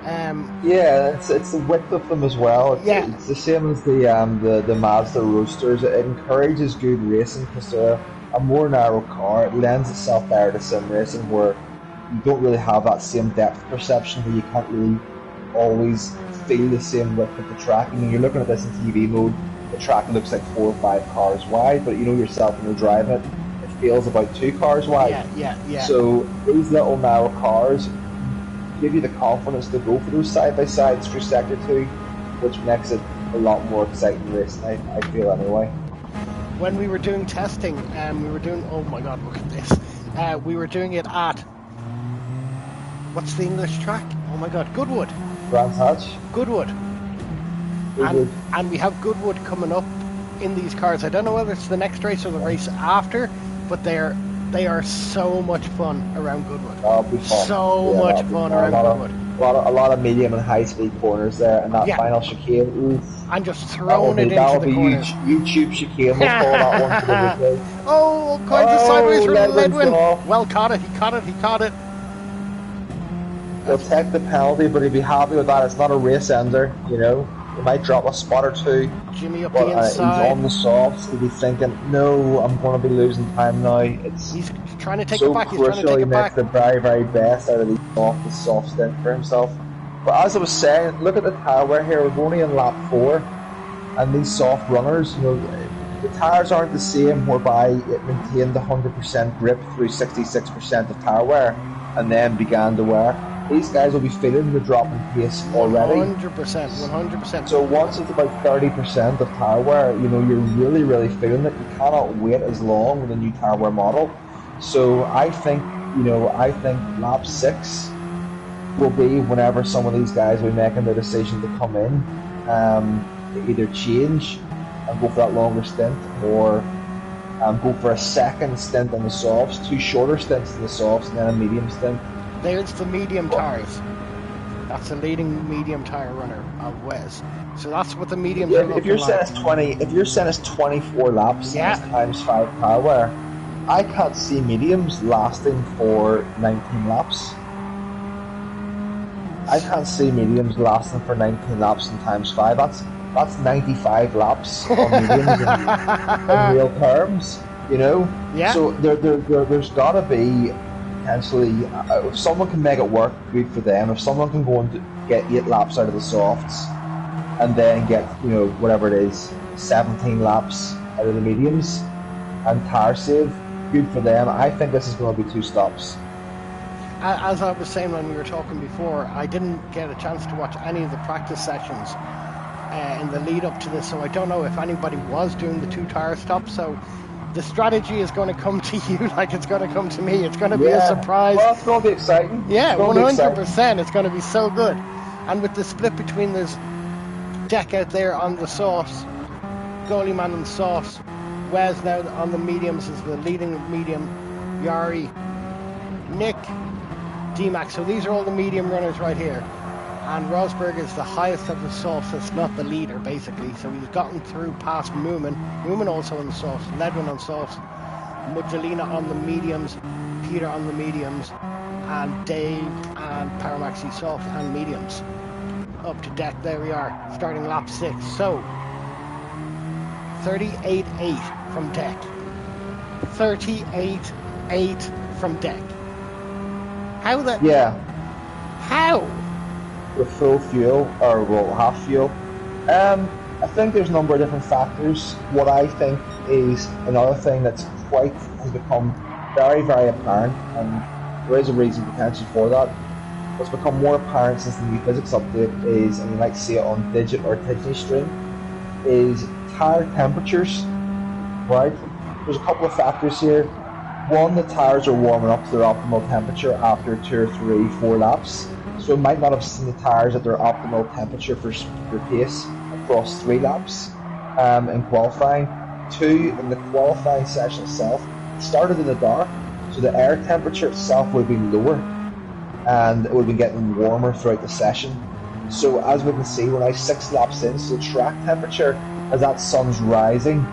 Yeah, it's the width of them as well. It's the same as the Mazda Roadsters. It encourages good racing because they're a more narrow car. It lends itself better to sim racing where you don't really have that same depth perception where you can't really always feel the same width of the track. I mean, you're looking at this in TV mode, the track looks like 4 or 5 cars wide, but you know yourself when you're driving it, it feels about 2 cars wide. Yeah. So these little narrow cars give you the confidence to go for those side-by-sides through Sector 2, which makes it a lot more exciting racing, I feel anyway. When we were doing testing, we were doing... Oh my god, look at this. We were doing it at... What's the English track? Oh my god, Goodwood. Brands Hatch? Goodwood. And we have Goodwood coming up in these cars. I don't know whether it's the next race or the race after, but they are so much fun around Goodwood. That'll be fun. So much fun around Goodwood. A lot of medium and high speed corners there, and that final chicane. Oof, I'm just throwing it into the corners. YouTube chicane. We'll call that one. Oh, quite the sideways from Ledwin. Well caught it. He caught it. He'll take the penalty, but he'll be happy with that. It's not a race ender, you know. He might drop a spot or 2. Jimmy up the inside. He's on the softs. He'll be thinking, no, I'm going to be losing time now. He's trying to take so it back. He's crucial. trying to take He it makes back. the very, very best out of these soft stint for himself. But as I was saying, look at the tyre wear here. We're only in lap 4, and these soft runners, you know, the tyres aren't the same whereby it maintained 100% grip through 66% of tyre wear and then began to wear. These guys will be feeling the drop in pace already. 100%. So once it's about 30% of tyre wear, you know, you're really, really feeling it. You cannot wait as long with a new tyre wear model. So I think lap 6 will be whenever some of these guys will be making the decision to come in, to either change and go for that longer stint, or go for a second stint on the softs, 2 shorter stints on the softs, and then a medium stint. There's the medium tyres. That's the leading medium tyre runner of Wes. So that's what the mediums are looking like. If you're saying it's 24 laps times 5 tyre wear, I can't see mediums lasting for 19 laps. I can't see mediums lasting for 19 laps and times 5. That's 95 laps on mediums in real terms, you know? Yeah. So there's got to be potentially, if someone can make it work, good for them. If someone can go and get 8 laps out of the softs and then get, you know, whatever it is, 17 laps out of the mediums and tyre save, good for them. I think this is going to be 2 stops. As I was saying when we were talking before, I didn't get a chance to watch any of the practice sessions in the lead up to this, so I don't know if anybody was doing the 2 tyre stops. So the strategy is going to come to you like it's going to come to me. It's going to be a surprise. Well, it's going to be exciting. Yeah, 100%. It's going to be so good. And with the split between this deck out there on the softs, goalie man on the softs, Wes now on the mediums is the leading medium, Yari, Nick, D-Max. So these are all the medium runners right here. And Rosberg is the highest of the softs. That's not the leader, basically. So he's gotten through past Moomin. Moomin also on the softs. Ledwin on softs. Muggelina on the mediums. Peter on the mediums. And Dave and Paramaxi soft and mediums. Up to deck. There we are. Starting lap 6. So 38.8 from deck. 38.8 from deck. How the... Yeah. How? With full fuel, or well, half fuel. I think there's a number of different factors. What I think is another thing that's has become very, very apparent, and there is a reason potentially for that. What's become more apparent since the new physics update is, and you might see it on Digit or DigiStream, is tyre temperatures. Right? There's a couple of factors here. One, the tyres are warming up to their optimal temperature after 2 or 3, 4 laps. So it might not have seen the tyres at their optimal temperature for pace across 3 laps in qualifying. 2, in the qualifying session itself, it started in the dark, so the air temperature itself would have been lower and it would have been getting warmer throughout the session. So as we can see, we're now 6 laps in, so track temperature as that sun's rising.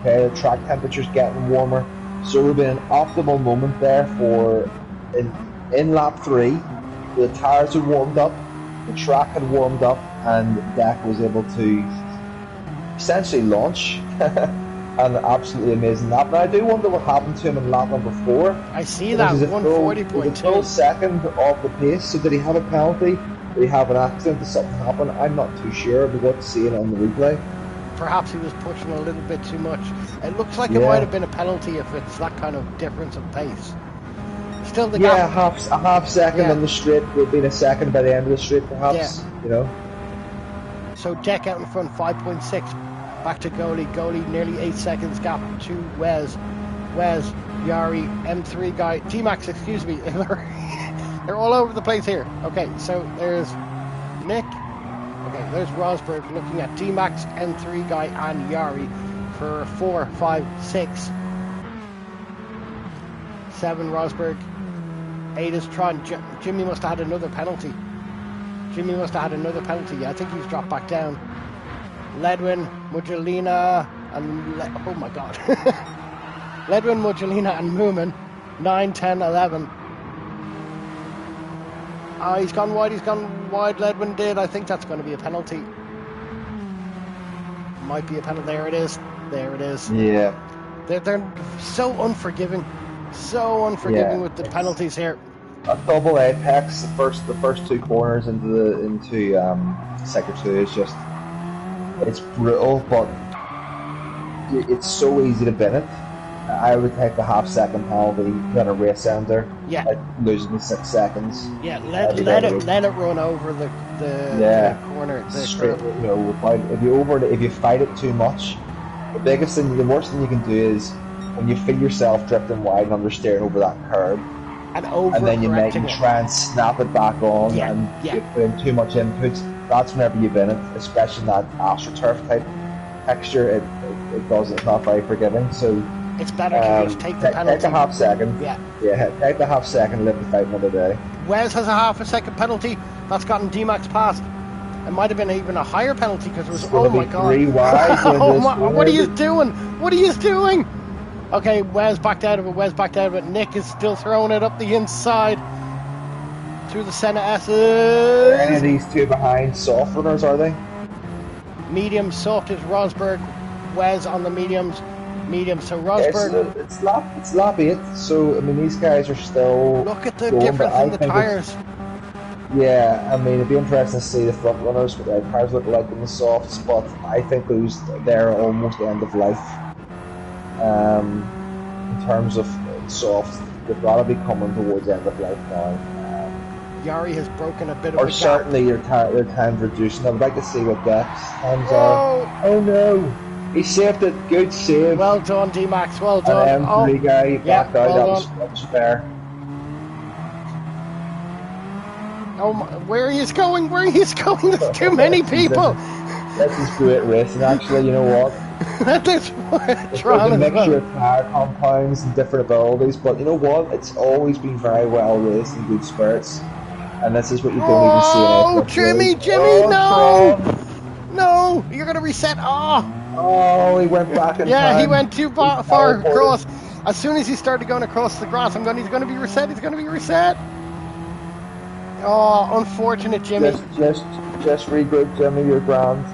Okay, the track temperature's getting warmer, so it would be an optimal moment there for in lap 3. The tires had warmed up, the track had warmed up, and Deck was able to essentially launch. An absolutely amazing lap. Now I do wonder what happened to him in lap number 4. I see that 140.2. A full second off the pace. So did he have a penalty? Did he have an accident? Did something happen? I'm not too sure. We got to see it on the replay. Perhaps he was pushing a little bit too much. It looks like it might have been a penalty if it's that kind of difference of pace. Still the gap. A half second on the straight would have been a second by the end of the straight, perhaps. You know. So Deck out in front, 5.6. Back to Goalie. Goalie nearly 8 seconds gap to Wes. Wes, Yari, M3 guy, T-Max, excuse me. They're all over the place here. Okay, so there's Nick. Okay, there's Rosberg looking at T-Max, M3 guy, and Yari for 4, 5, 6, 7 Rosberg. 8 is Tron. Jimmy must have had another penalty. I think he's dropped back down. Ledwin, Muggelina, and oh my god. Ledwin, Muggelina, and Moomin. 9, 10, 11. He's gone wide, Ledwin did. I think that's going to be a penalty. Might be a penalty. There it is. Yeah. They're so unforgiving. With the penalties here. A double apex, the first 2 corners into sector 2 is just, it's brutal, but it's so easy to bin it. I would take the half-second penalty, then a race ender, like losing the 6 seconds. Yeah, let it run over the corner. Straight, you know, if you fight it too much, the worst thing you can do is when you feel yourself drifting wide and understeering over that curb, and then you try and snap it back on, and you put in too much input. That's whenever you bin it, especially in that AstroTurf type texture. It's not very forgiving. So it's better to just take the penalty. Take the half second. Take the half second. Live the fight another day. Wes has a half a second penalty. That's gotten D-Max past. It might have been even a higher penalty because it was. Oh my god! 3 wide. What are you doing? Okay, Wes backed out of it. Nick is still throwing it up the inside through the centre S's. Are any of these 2 behind soft runners, are they? Medium, soft is Rosberg. Wes on the mediums. Medium, so Rosberg. It's lap 8, so I mean these guys are still. Look at the difference in the tyres. Yeah, I mean it'd be interesting to see the front runners what their tyres look like in the softs, but I think they're almost end of life. In terms of softs, they've got to be coming towards end of life now. Yari has broken a bit of a or gap. certainly their time's reducing. I would like to see what Deck's times are. Oh no! He saved it. Good save. Well done, D-Max. Well done. And M3 guy backed out. That was fair. Oh my, where he is going? There's too many people. This is great racing, actually. You know what? That's There's a mixture of tire compounds and different abilities, but you know what? It's always been very well raced and good spirits. And this is what you don't even see in Oh, Jimmy, no! No! You're going to reset. Oh, he went back in time. He went too far across. As soon as he started going across the grass, he's going to be reset. Oh, unfortunate, Jimmy. Just regroup, Jimmy. You're grand.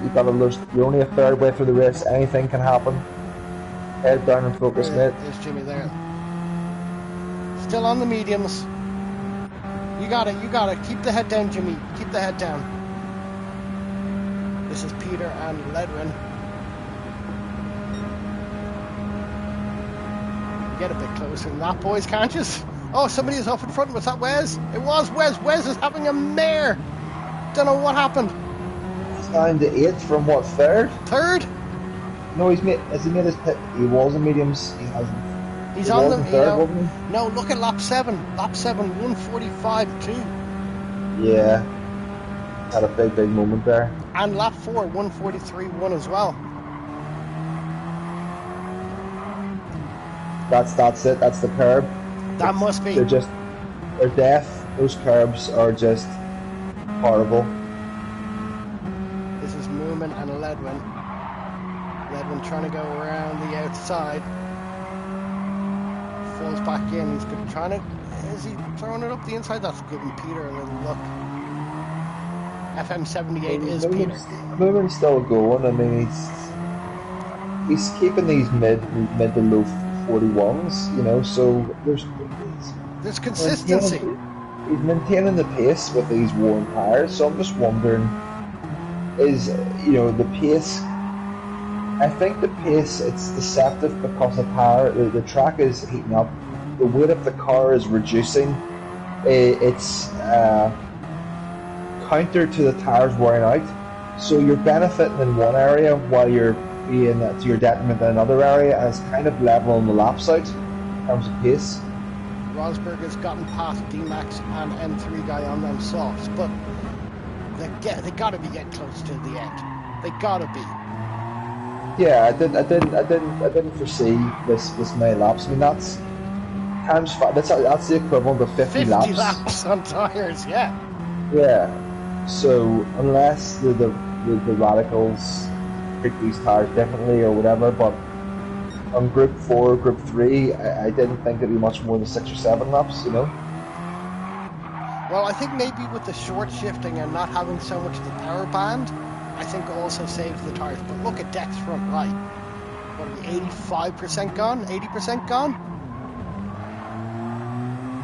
You're only a third way through the race. Anything can happen. Head down and focus, mate. There's Jimmy there. Still on the mediums. You got it. Keep the head down, Jimmy. Keep the head down. This is Peter and Ledwin. Get a bit closer than that, boys, can't you? Oh, somebody is off in front. Was that Wes? It was Wes. Wes is having a mare. Don't know what happened. He's down to 8th from what, 3rd? 3rd? No, has he made his pit? He was in mediums. He hasn't. He's on them. 3rd, wasn't he? No, look at lap 7. Lap 7, 145.2. Yeah. Had a big moment there. And lap 4, 143.1 as well. That's it. That's the curb. That must be. They're death. Those curbs are just horrible. This is Moomin and Ledwin. Ledwin trying to go around the outside. Falls back in. He's trying to. Is he throwing it up the inside? That's giving Peter a little look. FM78 is Peter. Movement's still going. I mean, he's keeping these mid to low 41s. You know, so there's consistency. He's maintaining the pace with these worn tires. So I'm just wondering, is the pace? I think the pace, it's deceptive because the track is heating up, the weight of the car is reducing, it's counter to the tires wearing out, so you're benefiting in one area while you're being to your detriment in another area, and it's kind of leveling the laps out in terms of pace. Rosberg has gotten past D-Max and M3 guy on them softs, but they got to be getting close to the end. They got to be. Yeah, I didn't foresee this many laps. I mean, that's times 5. That's the equivalent of 50 laps. 50 laps on tires, yeah. Yeah. So unless the radicals treat these tires differently or whatever, but on Group 4, Group 3, I didn't think it'd be much more than 6 or 7 laps. Well, I think maybe with the short shifting and not having so much of the power band, I think also saves the tires. But look at Deck's front right. What are we, 85% gone? 80% gone?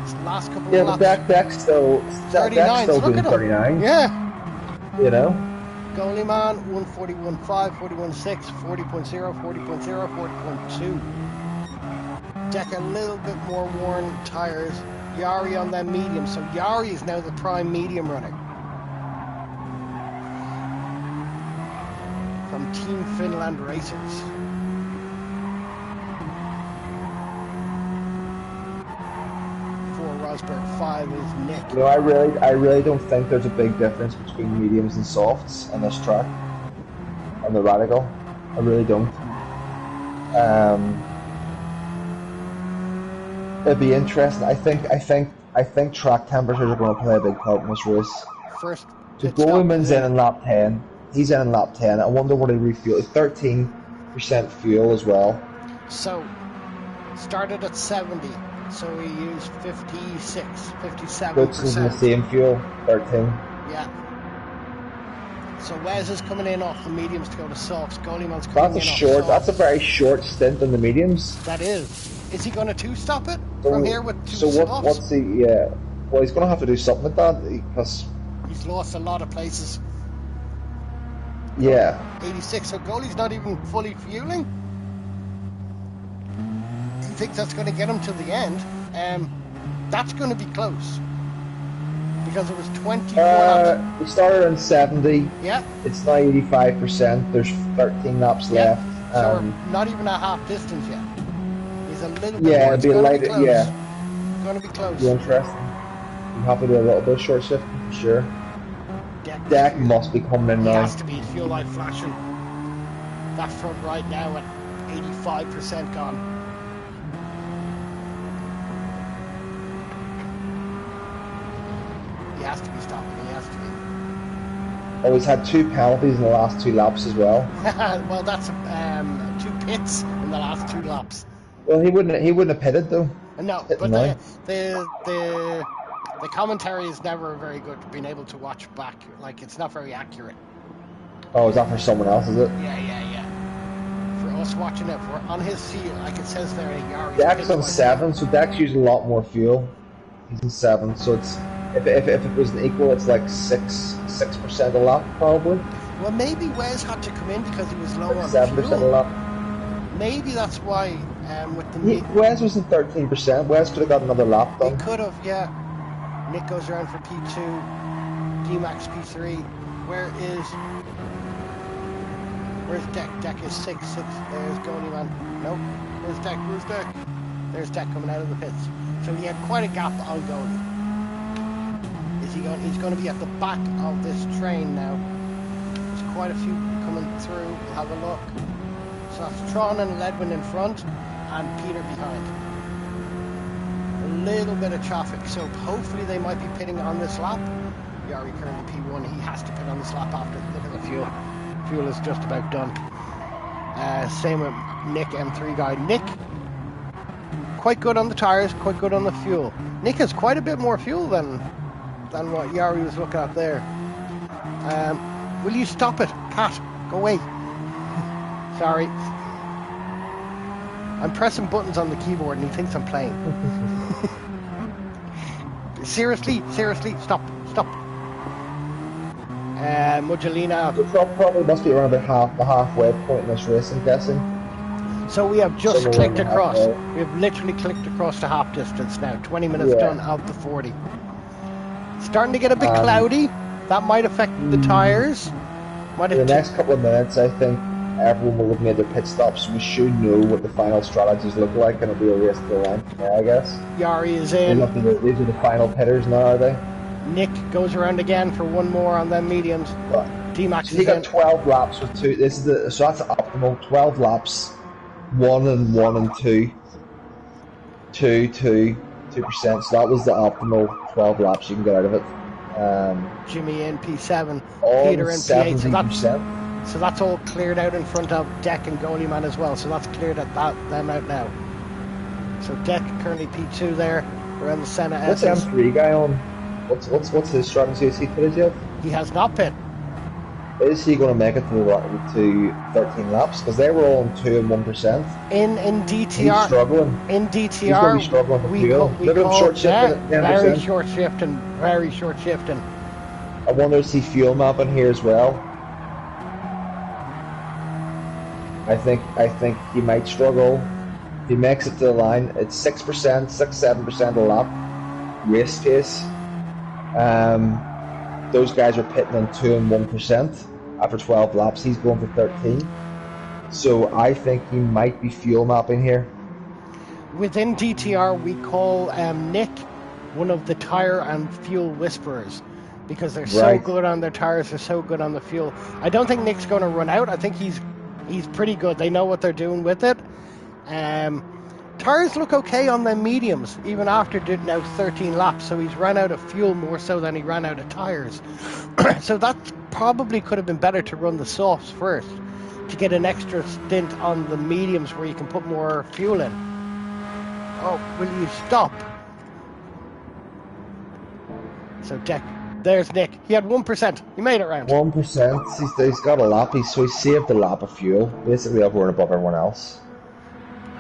This last couple of laps. Yeah, but Deck's still 39. doing 39. Yeah. Goalie man, 141.5, 41.6, 40.0, 40.0, 40.2. Deck a little bit more worn tires. Jari on them medium. So Jari is now the prime medium runner. From Team Finland Racers. For Rosberg, 5 is Nick. I really don't think there's a big difference between mediums and softs on this track, on the radical. I really don't. It'd be interesting. I think track temperatures are going to play a big part in this race. First, so Goleman's in lap 10. He's in lap 10. I wonder what he refueled. 13% fuel as well. So, started at 70. So he used 57%. Goods is the same fuel, 13. Yeah. So Wes is coming in off the mediums to go to softs. Goleman's coming in off softs. That's a very short stint in the mediums. That is. Is he going to two-stop it from here with two softs? So what's he? Yeah. Well, he's going to have to do something with that because he's lost a lot of places. Yeah. 86. So Goalie's not even fully fueling. You think that's going to get him to the end? That's going to be close because it was 24 laps. We started on 70. Yeah. It's now 85%. There's 13 laps left. So we're not even a half distance yet. He's a little bit yeah, more. It's going to be close. Yeah. Going to be close. Be interesting. You have to do a little bit of short shifting for sure. Deck must be coming in now. He has to be. Fuel light flashing. That front right now at 85% gone. He has to be stopping. He has to be. Oh, he's had 2 penalties in the last 2 laps as well. Well, that's 2 pits in the last 2 laps. Well, he wouldn't have pitted though. No, but the commentary is never very good. Being able to watch back, like it's not very accurate. Oh, is that for someone else? Is it? Yeah. For us watching it, we're on his seat, like it says there in Yari. Deck's on 7, so Deck's using a lot more fuel. He's in 7, so it's if it was an equal, it's like 6% a lap probably. Well, maybe Wes had to come in because he was low on 7% a lap. Maybe that's why. With the Wes was in 13%. Wes could have got another lap done. He could have, yeah. Nick goes around for P2, D-Max P3. Where's Deck? Deck is 6. There's Goalie man. Nope. Where's Deck? There's Deck coming out of the pits. So he had quite a gap on Goalie. Is he going? He's going to be at the back of this train now. There's quite a few coming through. We'll have a look. So that's Tron and Ledwin in front, and Peter behind. A little bit of traffic, so hopefully they might be pitting on this lap. Yari currently P1, he has to pit on this lap after. Look at the fuel. Fuel is just about done. Same with Nick, M3 guy. Nick, quite good on the tyres, quite good on the fuel. Nick has quite a bit more fuel than what Yari was looking at there. Will you stop it? Cat, go away. Sorry. I'm pressing buttons on the keyboard and he thinks I'm playing. Seriously, stop. Muggelina. So probably must be around the halfway point in this race, I'm guessing. So we have just Somewhere clicked around across. halfway. We've literally clicked across the half distance now. 20 minutes done of the 40. Starting to get a bit cloudy. That might affect the tyres. In the next couple of minutes, I think everyone will have made their pit stops. We should know what the final strategies look like, and it'll be a race to the line. Yeah, I guess. Yari is in. These are the final pitters now, are they? Nick goes around again for one more on them mediums. D-Max so he got 12 laps with two. So that's optimal. 12 laps, 1 and 1 and 2, 2%. So that was the optimal 12 laps you can get out of it. Jimmy in P7, Peter in P8. So that's all cleared out in front of Deck and Goalie as well. So that's cleared them out now. So Deck currently P2 there around the Senna. What's M3 guy on? What's his strategy? Is he pitted yet? He has not pit. Is he going to make it to 13 laps? Because they were all on 2 and 1%. In DTR, he's struggling. In DTR, he's going to be struggling with fuel. Look at him short shifting. Very short shifting. I wonder if he fuel mapping here as well. I think he might struggle. If he makes it to the line, it's 6%, 7% a lap race pace. Those guys are pitting on 2 and 1% after 12 laps. He's going for 13. So I think he might be fuel mapping here. Within DTR, we call Nick one of the tire and fuel whisperers because they're so good on their tires, they're so good on the fuel. I don't think Nick's going to run out. I think he's pretty good. They know what they're doing with it. Tires look okay on the mediums, even after doing now 13 laps. So he's run out of fuel more so than he ran out of tires. So that probably could have been better to run the softs first to get an extra stint on the mediums where you can put more fuel in. Oh, will you stop? So Deck, there's Nick. He had 1%. He made it round. 1%. He's got a lap. So he saved a lap of fuel, basically over and above everyone else.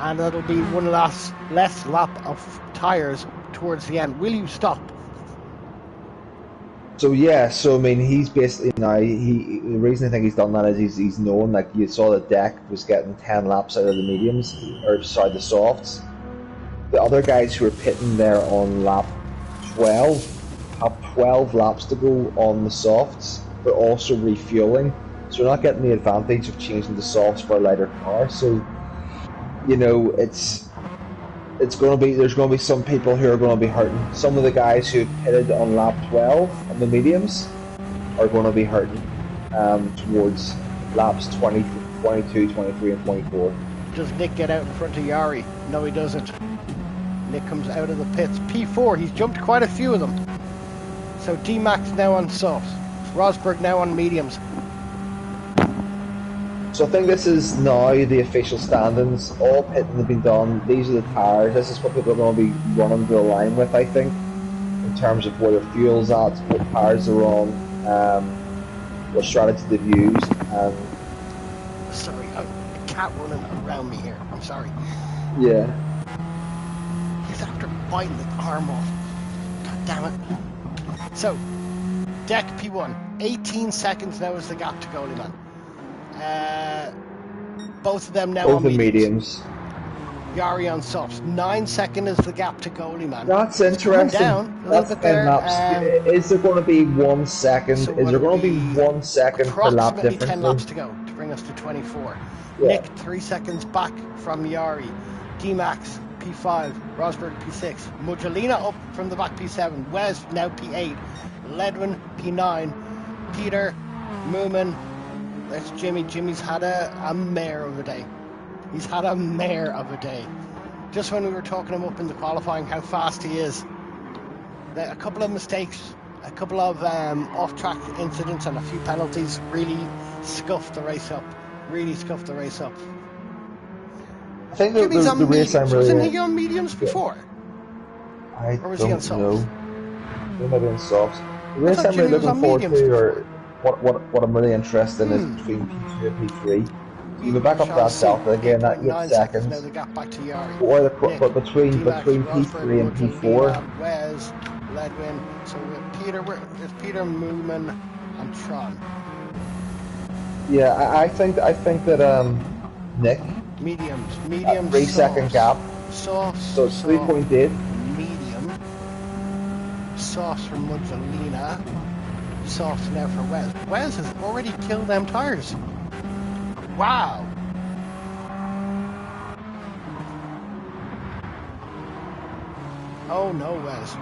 And that'll be one less lap of tyres towards the end. Will you stop? So yeah, I mean, he's basically now. The reason I think he's done that is he's known. Like you saw, the Deck was getting 10 laps out of the mediums, or sorry, the softs. The other guys who are pitting there on lap 12 have 12 laps to go on the softs. They're also refueling, so they're not getting the advantage of changing the softs for a lighter car. So, you know, it's going to be, there's going to be some people who are going to be hurting. Some of the guys who pitted on lap 12 on the mediums are going to be hurting towards laps 20, 22, 23 and 24. Does Nick get out in front of Yari? No, he doesn't. Nick comes out of the pits. P4, he's jumped quite a few of them. So D-Max now on softs. Rosberg now on mediums. So I think this is now the official standings. All pitting have been done. These are the tyres. This is what people are going to be running to the line with, I think, in terms of where their fuel's at, what tyres they're on, what strategy they've used. Sorry, a cat running around me here. I'm sorry. Yeah. He's after biting the arm off. God damn it. So, Deck P1. 18 seconds now is the gap to goalie man. Both of them now both on mediums. Yari on softs. 9 seconds is the gap to goalie man. That's interesting. Down a That's little bit there. Is there going to be 1 second? So is there going to be 1 second per lap difference? Approximately 10 laps to go to bring us to 24. Yeah. Nick 3 seconds back from Yari. D-Max P5. Rosberg P6. Muggelina up from the back P7. Wes now P8. Ledwin P9. Peter Moomin. That's Jimmy. Jimmy's had a mare of a day. He's had a mare of a day. Just when we were talking him up in the qualifying, how fast he is. A couple of mistakes, a couple of off-track incidents and a few penalties really scuffed the race up. really scuffed the race up. I think Jimmy's the on race I'm mediums. really... Wasn't he on mediums before? I Or was he on don't know. softs? He might be on softs. The I race thought I'm really Jimmy was looking on forward mediums to, before. or what I'm really interested in, is between P2 and P3. So you go back We up shall that see. delta again, that 8 8.9 seconds. Now seconds. they got back to Yari. Nick, But between D-Max, Rosberg, P3 and P4, Muggelina, Wes, Ledwin. So with Peter, there's Peter, Moomin, and Tron. yeah, I think that Nick, Mediums, 3 second gap, softs, so it's 3.8. medium, softs for Muggelina, softs now for Wes. Wes has already killed them tires. Wow. Oh no, Wes.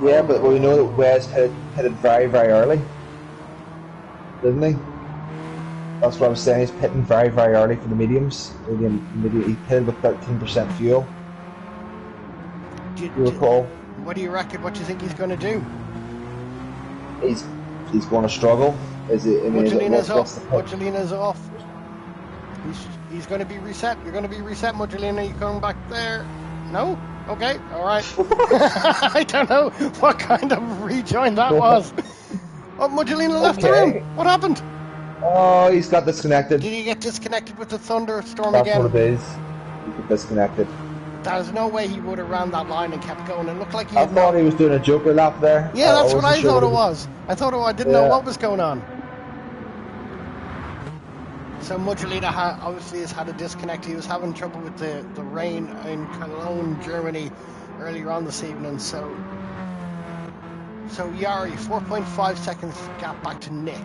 Yeah, but we know that Wes pitted very, very early, didn't he? That's what I was saying. He's pitting very, very early for the mediums. He pitted with 13% fuel. You recall? What do you reckon? What do you think he's going to do? He's going to struggle. Muggelina's off. He's going to be reset. You're going to be reset, Muggelina. You coming back there? No? Okay, all right. I don't know what kind of rejoin that was. Oh, Muggelina left the room. What happened? Oh, he's got disconnected. Did he get disconnected with the thunderstorm again? That's what it is. He got disconnected. There's no way he would have ran that line and kept going. It looked like he I thought he was doing a Joker lap there. Yeah, that's what I thought it was. I didn't know what was going on. So Muggelina obviously has had a disconnect. He was having trouble with the rain in Cologne, Germany, earlier on this evening. So Yari, 4.5 seconds gap back to Nick.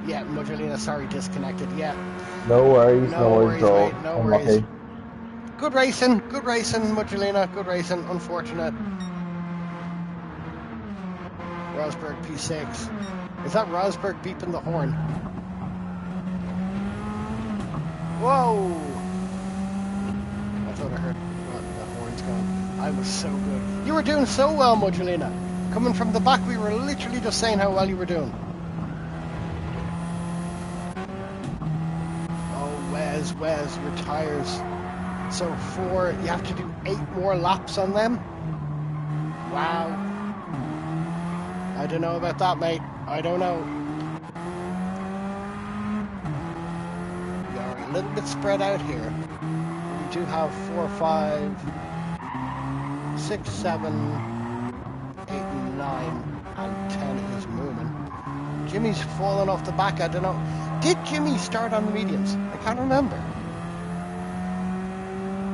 Yeah, Muggelina, sorry, disconnected. Yeah. No worries, no worries at all. Mate, no worries. Good racing, Muggelina, good racing. Unfortunate. Rosberg P6. Is that Rosberg beeping the horn? Whoa! I thought I heard the horns going. I was so good. You were doing so well, Muggelina. Coming from the back, we were literally just saying how well you were doing. Oh, Wes, your tires. So you have to do 8 more laps on them? Wow. I don't know about that, mate. I don't know. We are a little bit spread out here. We do have 4, 5, 6, 7, 8, 9, and 10 is moving. Jimmy's falling off the back. I don't know. Did Jimmy start on the mediums? I can't remember.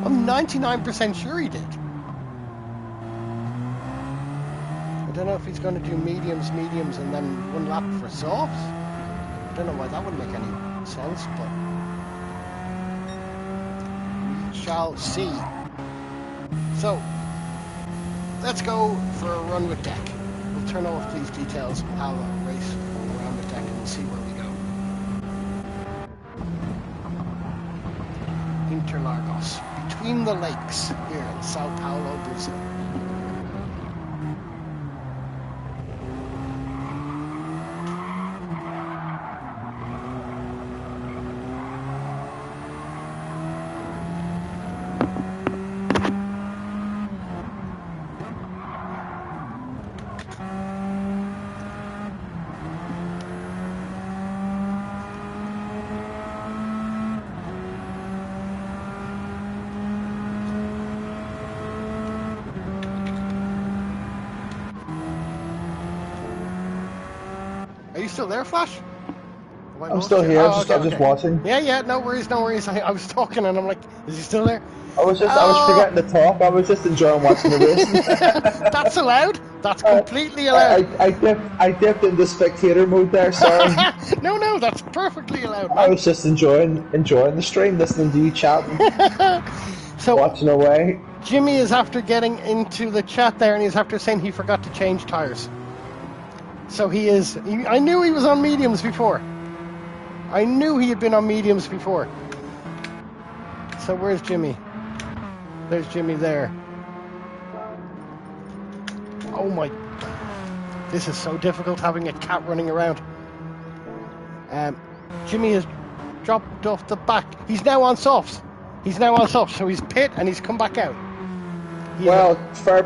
I'm 99% sure he did. I don't know if he's going to do mediums, and then 1 lap for softs. I don't know why that would make any sense, but we shall see. So, let's go for a run with deck. We'll turn off these details and have a race around the deck and we'll see where we go. Interlagos, between the lakes here in Sao Paulo, Brazil. Are you still there, Flash? I'm still here. I'm just watching. Yeah. No worries. I was talking and I'm like, is he still there? I was forgetting to talk. I was just enjoying watching the race. That's allowed. That's completely allowed. I dipped into spectator mode there. Sorry. No, that's perfectly allowed. Man. I was just enjoying the stream, listening to you chatting, so watching away. Jimmy is after getting into the chat there, and he's after saying he forgot to change tires. So I knew he was on mediums before. I knew he had been on mediums before. So where's Jimmy? There's Jimmy there. Oh my. This is so difficult having a cat running around. Jimmy is dropped off the back. He's now on softs. So he's pit and he's come back out. Well, fair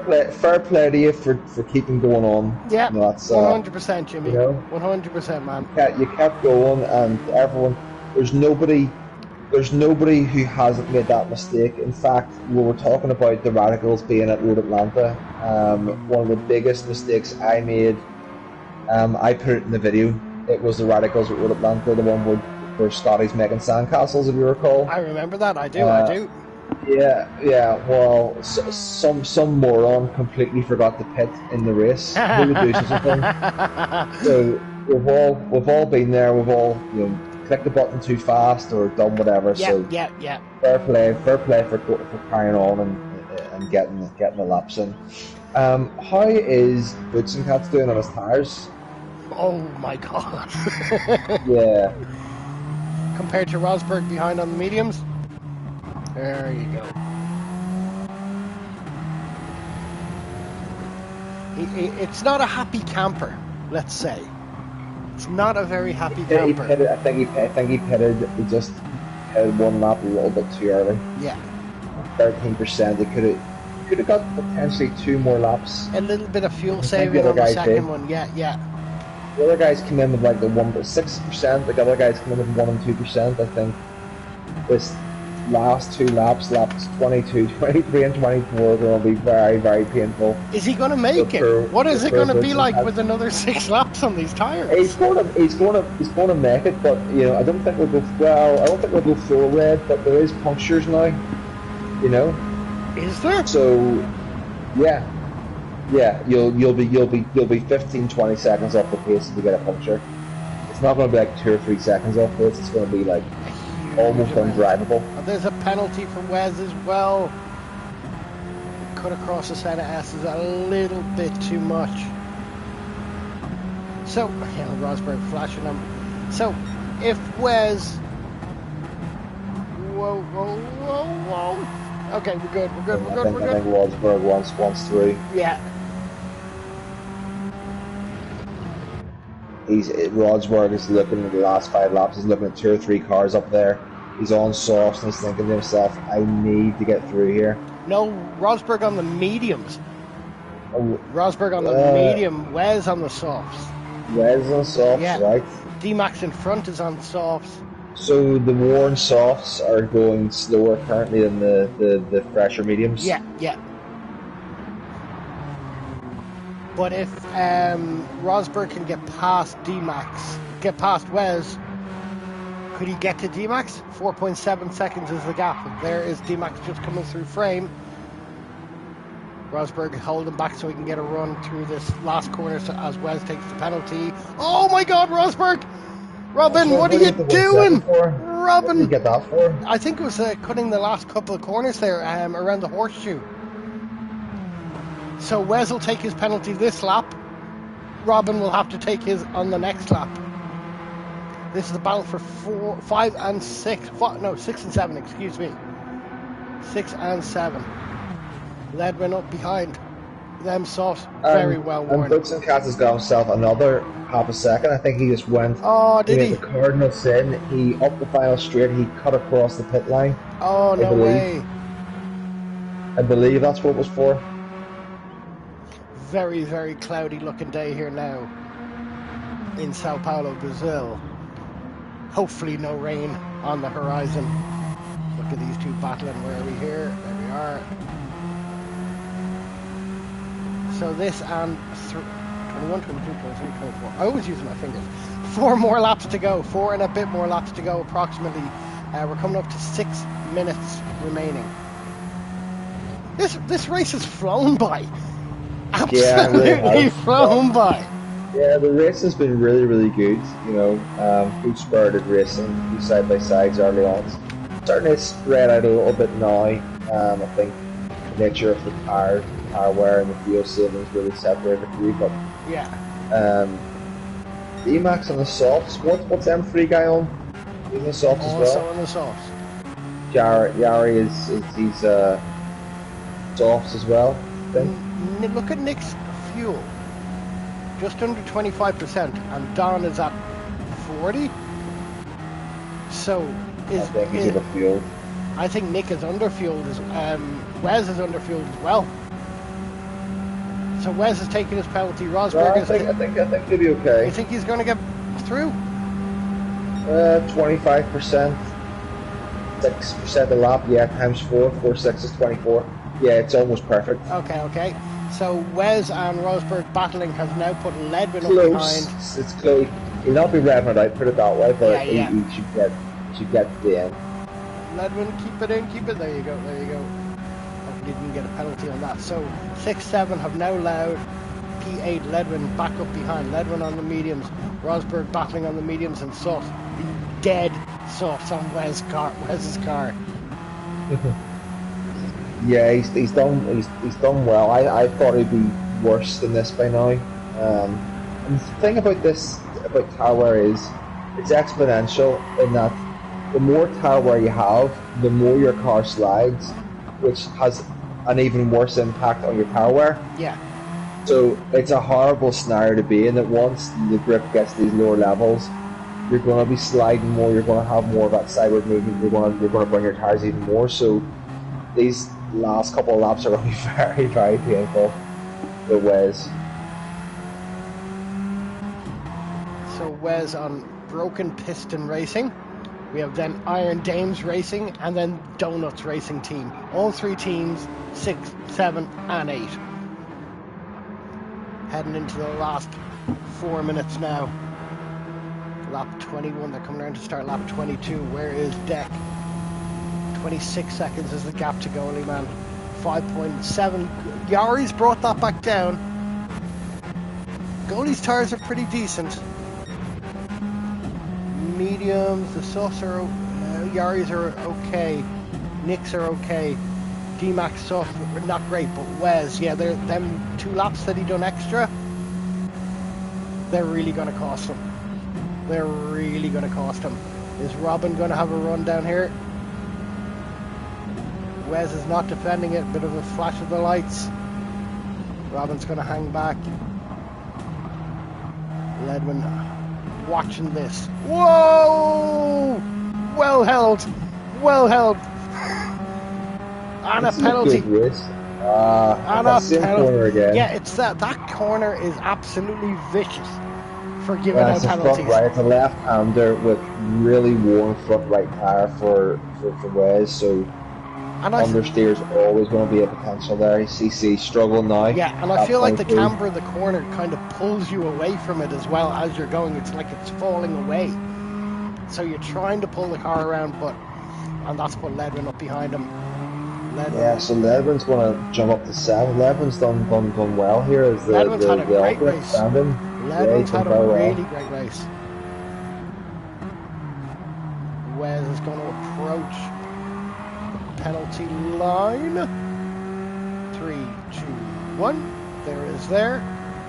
play to you for keeping going on. Yeah, you know, that's 100%, Jimmy. You know, 100%, man. You kept going, and everyone. There's nobody who hasn't made that mistake. In fact, we were talking about the Radicals being at Road Atlanta. One of the biggest mistakes I made. I put it in the video. It was the Radicals at Road Atlanta, the one where Scotty's making sandcastles, if you recall. I remember that. I do. Yeah. Well, some moron completely forgot to pit in the race. Who would do such a thing? So we've all been there. We've all clicked the button too fast or done whatever. Yeah. Fair play for carrying on and getting the laps in. How is Boots and Cats doing on his tires? Oh my god. Yeah. Compared to Rosberg behind on the mediums. There you go. It's not a happy camper, let's say. It's not a very happy camper. I think he pitted. He just pitted one lap a little bit too early. Yeah. 13%. He could have got potentially 2 more laps. A little bit of fuel saving on the second one. Yeah. The other guys come in with like the 6%. The other guys come in with 1 and 2%. I think this last 2 laps, laps 22, 23, and 24, are going to be very, very painful. Is he going to make it? What is it going to be like with another 6 laps on these tires? He's going to make it, but I don't think we'll go. Well, I don't think we'll go full red, but there is punctures now. Is there? So, yeah, you'll be 15, 20 seconds off the pace if you get a puncture. It's not going to be like 2 or 3 seconds off pace. It's going to be like almost undrivable. And there's a penalty for Wes as well. Cut across the set of S's a little bit too much. So, Rosberg flashing him. So, if Wes... Whoa. Okay, we're good. I think Rosberg wants through. Yeah. Rosberg is looking at the last 5 laps. He's looking at 2 or 3 cars up there. He's on softs and he's thinking to himself, I need to get through here. No, Rosberg on the mediums. Rosberg on the medium, Wes on the softs. Wes on softs, yeah. Right. D-Max in front is on softs. So the worn softs are going slower currently than the fresher mediums? Yeah. But if Rosberg can get past D-Max, get past Wes, could he get to D-Max? 4.7 seconds is the gap. There is D-Max just coming through frame. Rosberg holding back so he can get a run through this last corner as Wes takes the penalty. Oh my god, Rosberg! Robin, what are you doing? Robin! What did you get that for? I think it was cutting the last couple of corners there around the horseshoe. So Wes will take his penalty this lap. Robin will have to take his on the next lap. This is the battle for 4, 5 and 6. 6 and 7, excuse me. 6 and 7. Ledwin up behind them softs. Very well worn. And Boots and Cats has got himself another half a second. I think he just went. Oh, did he? The Cardinal sin. He up the final straight. He cut across the pit line. Oh, no way. I believe that's what it was for. Very, very cloudy looking day here now in Sao Paulo, Brazil. Hopefully no rain on the horizon. Look at these 2 battling. Where are we here? There we are. So this and 21, 22, 23, 24. I always use my fingers. 4 more laps to go. 4 and a bit more laps to go approximately. We're coming up to 6 minutes remaining. This race has flown by. Absolutely flown by. Yeah, the race has been really, really good. Good spirited racing, 2 side-by-sides early on. Starting to spread out a little bit now. I think the nature of the tire wear and the fuel savings really separated the few. But D-Max on the softs. What's M3 guy on? He's on the softs as well. Also on the softs. Yari he's softs as well. I think. Look at Nick's fuel. Just under 25%, and Don is at 40. So I think he's overfueled. I think Nick is underfueled as Wes is underfueled as well. So Wes is taking his penalty. Rosberg I think he'll be okay. You think he's going to get through? 25%, 6% a lap. Yeah, times 4, 4 6 is 24. Yeah, it's almost perfect. Okay. So Wes and Rosberg battling has now put Ledwin Close. up behind. It's close. He'll not be revving it out, put it that way, but yeah. He should get to the end. Ledwin, keep it. There you go. Hopefully didn't get a penalty on that. So 6-7 have now allowed P8 Ledwin back up behind. Ledwin on the mediums. Rosberg battling on the mediums and softs. The dead softs on Wes's car. Yeah, he's done well. I thought he'd be worse than this by now. And the thing about tire wear is it's exponential in that the more tire wear you have, the more your car slides, which has an even worse impact on your tire wear. Yeah. So it's a horrible scenario to be in. That once the grip gets to these lower levels, you're going to be sliding more. You're going to have more of that sideward movement. You're going to burn your tires even more. So these last couple of laps are going to be very, very painful. The Wes. So Wes on Broken Piston Racing. We have then Iron Dames Racing and then Donuts Racing Team. All three teams, 6, 7 and 8. Heading into the last 4 minutes now. Lap 21, they're coming around to start lap 22. Where is Deck? 26 seconds is the gap to goalie man. 5.7. Yari's brought that back down. Goalie's tires are pretty decent. Mediums, the softs are Yari's are okay. Nick's are okay. D-Max soft, not great, but Wes, yeah, they're them 2 laps that he done extra. They're really going to cost him. Is Robin going to have a run down here? Wes is not defending it. Bit of a flash of the lights. Robin's going to hang back. Ledwin watching this. Whoa! Well held. And this a penalty. And a penalty. Again. Yeah, it's that corner is absolutely vicious for giving out penalties. It's a left-hander with really worn front right tire for Wes, so understeer's always going to be a potential there. He's struggling now. Yeah, and I feel like the camber of the corner kind of pulls you away from it as well as you're going. It's like it's falling away. So you're trying to pull the car around, and that's put Ledwin up behind him. Yeah, so Ledwin's going to jump up to 7. Ledwin's done well here. Ledwin's had a great race. Ledwin's had a really great race. Wes is going to approach penalty line. 3, 2, 1. There is there.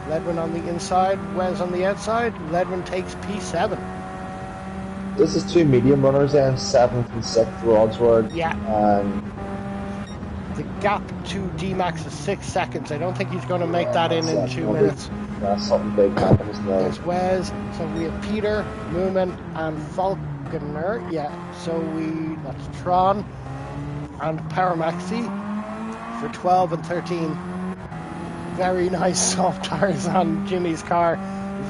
Ledwin on the inside, Wes on the outside. Ledwin takes P7. This is 2 medium runners then, 7th and 6th Rodsword. Yeah. The gap to D-Max is 6 seconds. I don't think he's going to make that in 2 minutes. That's something big happens now. There's Wes. So we have Peter, Moomin, and Falconer. Yeah. So that's Tron and Paramaxi for 12 and 13. Very nice soft tires on Jimmy's car.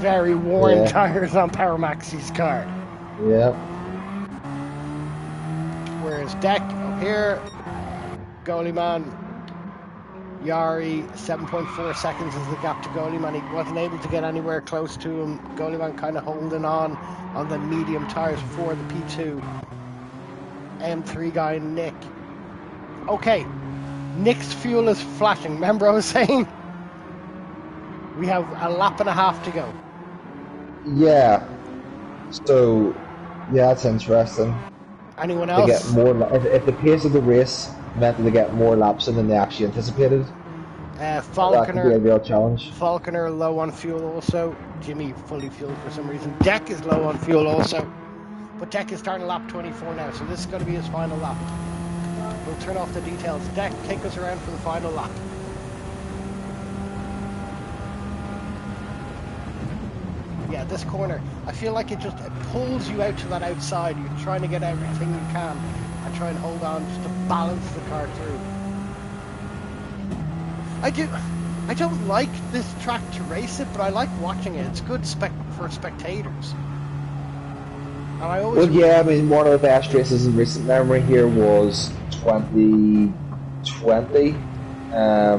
Very worn tires on Paramaxi's car. Yeah. Whereas Deck up here, goalie man, Yari, 7.4 seconds is the gap to goalie man. He wasn't able to get anywhere close to him. Goalie man kind of holding on the medium tires for the P2. M3 guy, Nick. Okay, Nick's fuel is flashing. Remember I was saying? We have a lap and a half to go. Yeah. So, yeah, that's interesting. Anyone else? They get more. If the pace of the race meant that they get more laps in than they actually anticipated, Falconer, that could be a real challenge. Falconer low on fuel also. Jimmy fully fueled for some reason. Deck is low on fuel also. But Deck is starting lap 24 now, so this is going to be his final lap. We'll turn off the details. Deck, take us around for the final lap. Yeah, this corner. I feel like it pulls you out to that outside. You're trying to get everything you can and try and hold on just to balance the car through. I don't like this track to race it, but I like watching it. It's good for spectators. And I always... Well, yeah, I mean, one of the best races in recent memory here was 2020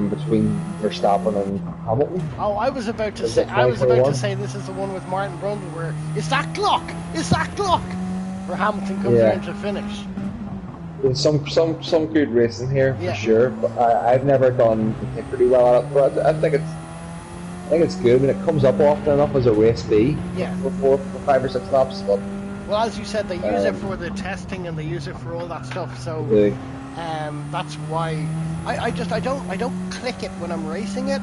between Verstappen and Hamilton. Oh, I was about to say this is the one with Martin Brundle where it's that clock, where Hamilton comes around to finish. There's some good racing here for sure, but I've never done particularly well at it. But I think it's good. I mean, it comes up often enough as a race B. Yeah. For 5 or 6 laps. But well, as you said, they use it for the testing and they use it for all that stuff. So that's why I don't click it when I'm racing it,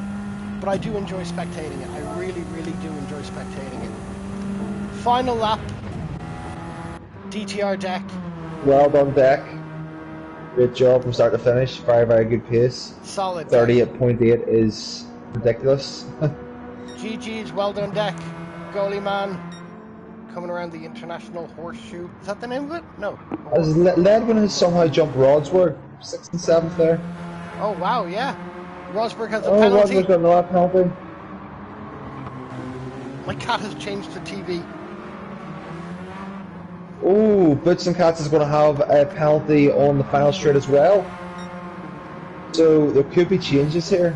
but I do enjoy spectating it. I really, really do enjoy spectating it. Final lap. DTR deck. Well done, deck. Great job from start to finish. Very, very good pace. Solid. 38.8 is ridiculous. GG's, well done, deck. Goalie man. Coming around the International Horseshoe. Is that the name of it? No. As Ledwin has somehow jumped Rodsworth, 6th and 7th there. Oh, wow, yeah. Rosberg has a penalty. Rodsworth's got another penalty. My cat has changed the TV. Oh, Boots and Cats is going to have a penalty on the final straight as well. So there could be changes here.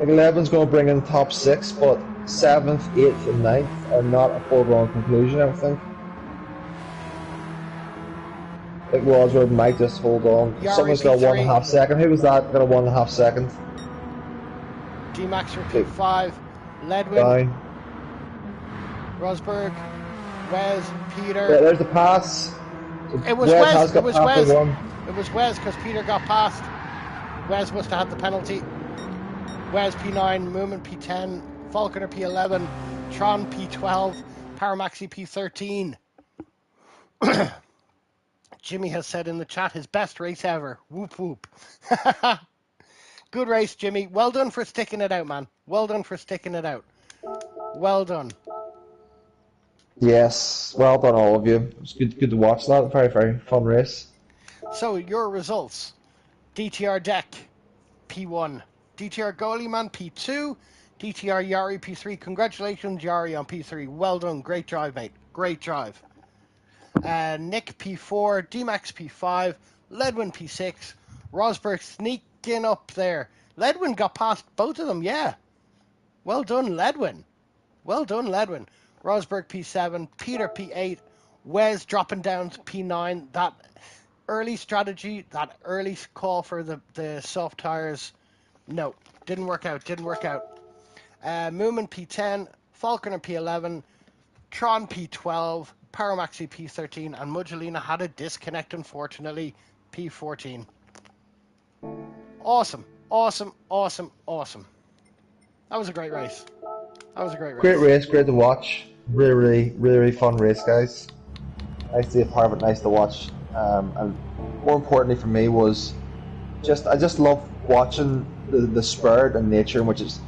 Like 11's going to bring in the top 6, but 7th, 8th and 9th are not a foregone conclusion, I don't think. I think Wadsworth might just hold on. Someone's got 1.5 second. Who was that? Got a 1.5 second. D-Max for P5. Ledwin. Down. Rosberg. Wes. Peter. Yeah, there's the pass. It was Wes. It was Wes. It was Wes because Peter got past. Wes must have had the penalty. Wes P9. Moomin P10. Falconer P11. Tron P12. Paramaxi P13. Jimmy has said in the chat his best race ever. Whoop whoop. Good race, Jimmy. Well done for sticking it out, man. Well done for sticking it out. Well done. Yes, well done all of you. It was good to watch that. Very, very fun race. So your results. DTR Deck P1. DTR Goalie Man P2. DTR Yari P3. Congratulations, Yari, on P3. Well done. Great drive, mate. Great drive. Nick P4, D-Max P5, Ledwin P6, Rosberg sneaking up there. Ledwin got past both of them, yeah. Well done, Ledwin. Well done, Ledwin. Rosberg P7, Peter P8, Wes dropping down to P9. That early strategy, that early call for the soft tires, no, didn't work out. Moomin P10, Falconer P11, Tron P12, Paramaxi P13, and Mudgelina had a disconnect, unfortunately, P14. Awesome. That was a great race. Great race, great to watch. Really fun race, guys. Nice to be a part of it, nice to watch. And more importantly for me was I just love watching the spirit and nature in which it's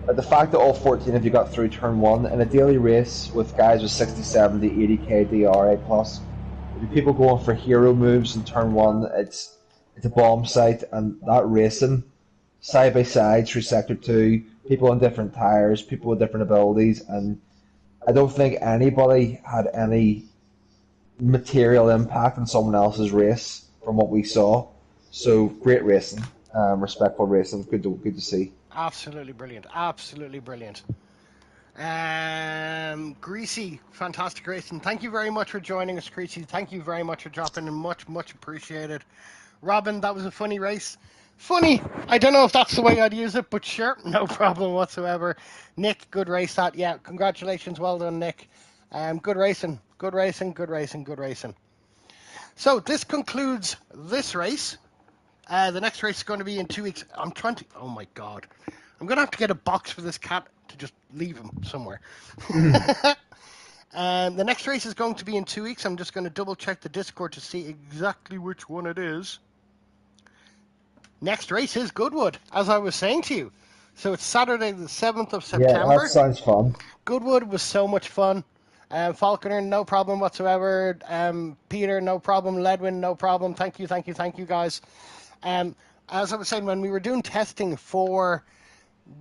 the fact that all 14 of you got through turn 1 in a daily race with guys with 60, 70, 80k DRA plus. People going for hero moves in turn 1, it's a bomb site, and that racing side by side through sector 2, people on different tires, people with different abilities, and I don't think anybody had any material impact on someone else's race from what we saw. So great racing, respectful racing, good to see. Absolutely brilliant. Greasy, fantastic racing. Thank you very much for joining us, Greasy. Thank you very much for dropping in. Much appreciated. Robin, that was a funny race. Funny. I don't know if that's the way I'd use it, but sure, no problem whatsoever. Nick, good race that. Yeah, congratulations. Well done, Nick. Good racing. So this concludes this race. The next race is going to be in 2 weeks. Oh my God. I'm going to have to get a box for this cat to just leave him somewhere. The next race is going to be in 2 weeks. I'm just going to double check the Discord to see exactly which one it is. Next race is Goodwood, as I was saying to you. So it's Saturday the 7th of Yeah, that September. sounds fun. Goodwood was so much fun. Falconer, no problem whatsoever. Peter, no problem. Ledwin, no problem. Thank you, guys. As I was saying, when we were doing testing for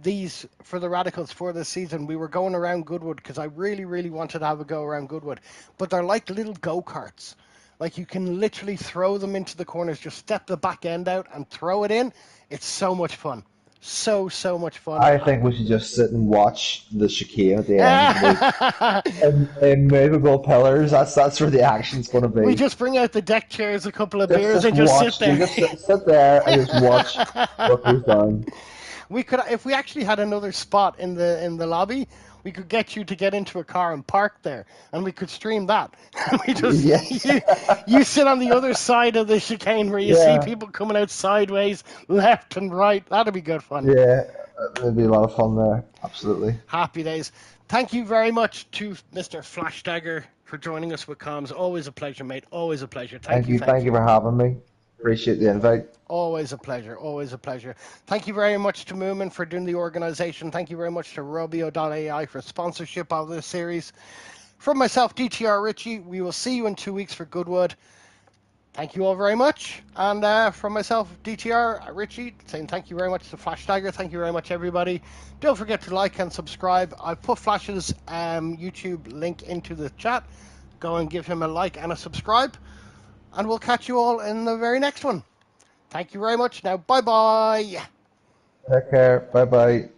the radicals for this season, we were going around Goodwood because I really, really wanted to have a go around Goodwood. But they're like little go-karts. Like you can literally throw them into the corners, just step the back end out and throw it in. It's so much fun. So much fun. I think we should just sit and watch the chicane at the end. And immovable pillars. That's where the action's going to We be. just bring out the deck chairs, a couple of Just, beers, just and just watch. sit there. You just sit there and just watch what goes down. We could, if we actually had another spot in the lobby, we could get you to get into a car and park there, and we could stream that. And we just Yes. you sit on the other side of the chicane where you see Yeah. people coming out sideways, left and right. That'd be good fun. Yeah, it'd be a lot of fun there. Absolutely. Happy days. Thank you very much to Mr. FLASHDAGGER for joining us with comms. Always a pleasure, mate. Always a pleasure. Thank you. Thank you for having me. Appreciate the invite. Always a pleasure. Always a pleasure. Thank you very much to Moomin for doing the organization. Thank you very much to ROBIO.AI for sponsorship of this series. From myself, DTR Richie, we will see you in 2 weeks for Goodwood. Thank you all very much. And from myself, DTR Richie, saying thank you very much to FLASHDAGGER. Thank you very much, everybody. Don't forget to like and subscribe. I put Flash's YouTube link into the chat. Go and give him a like and a subscribe. And we'll catch you all in the very next one. Thank you very much. Now, bye-bye. Take care. Bye bye.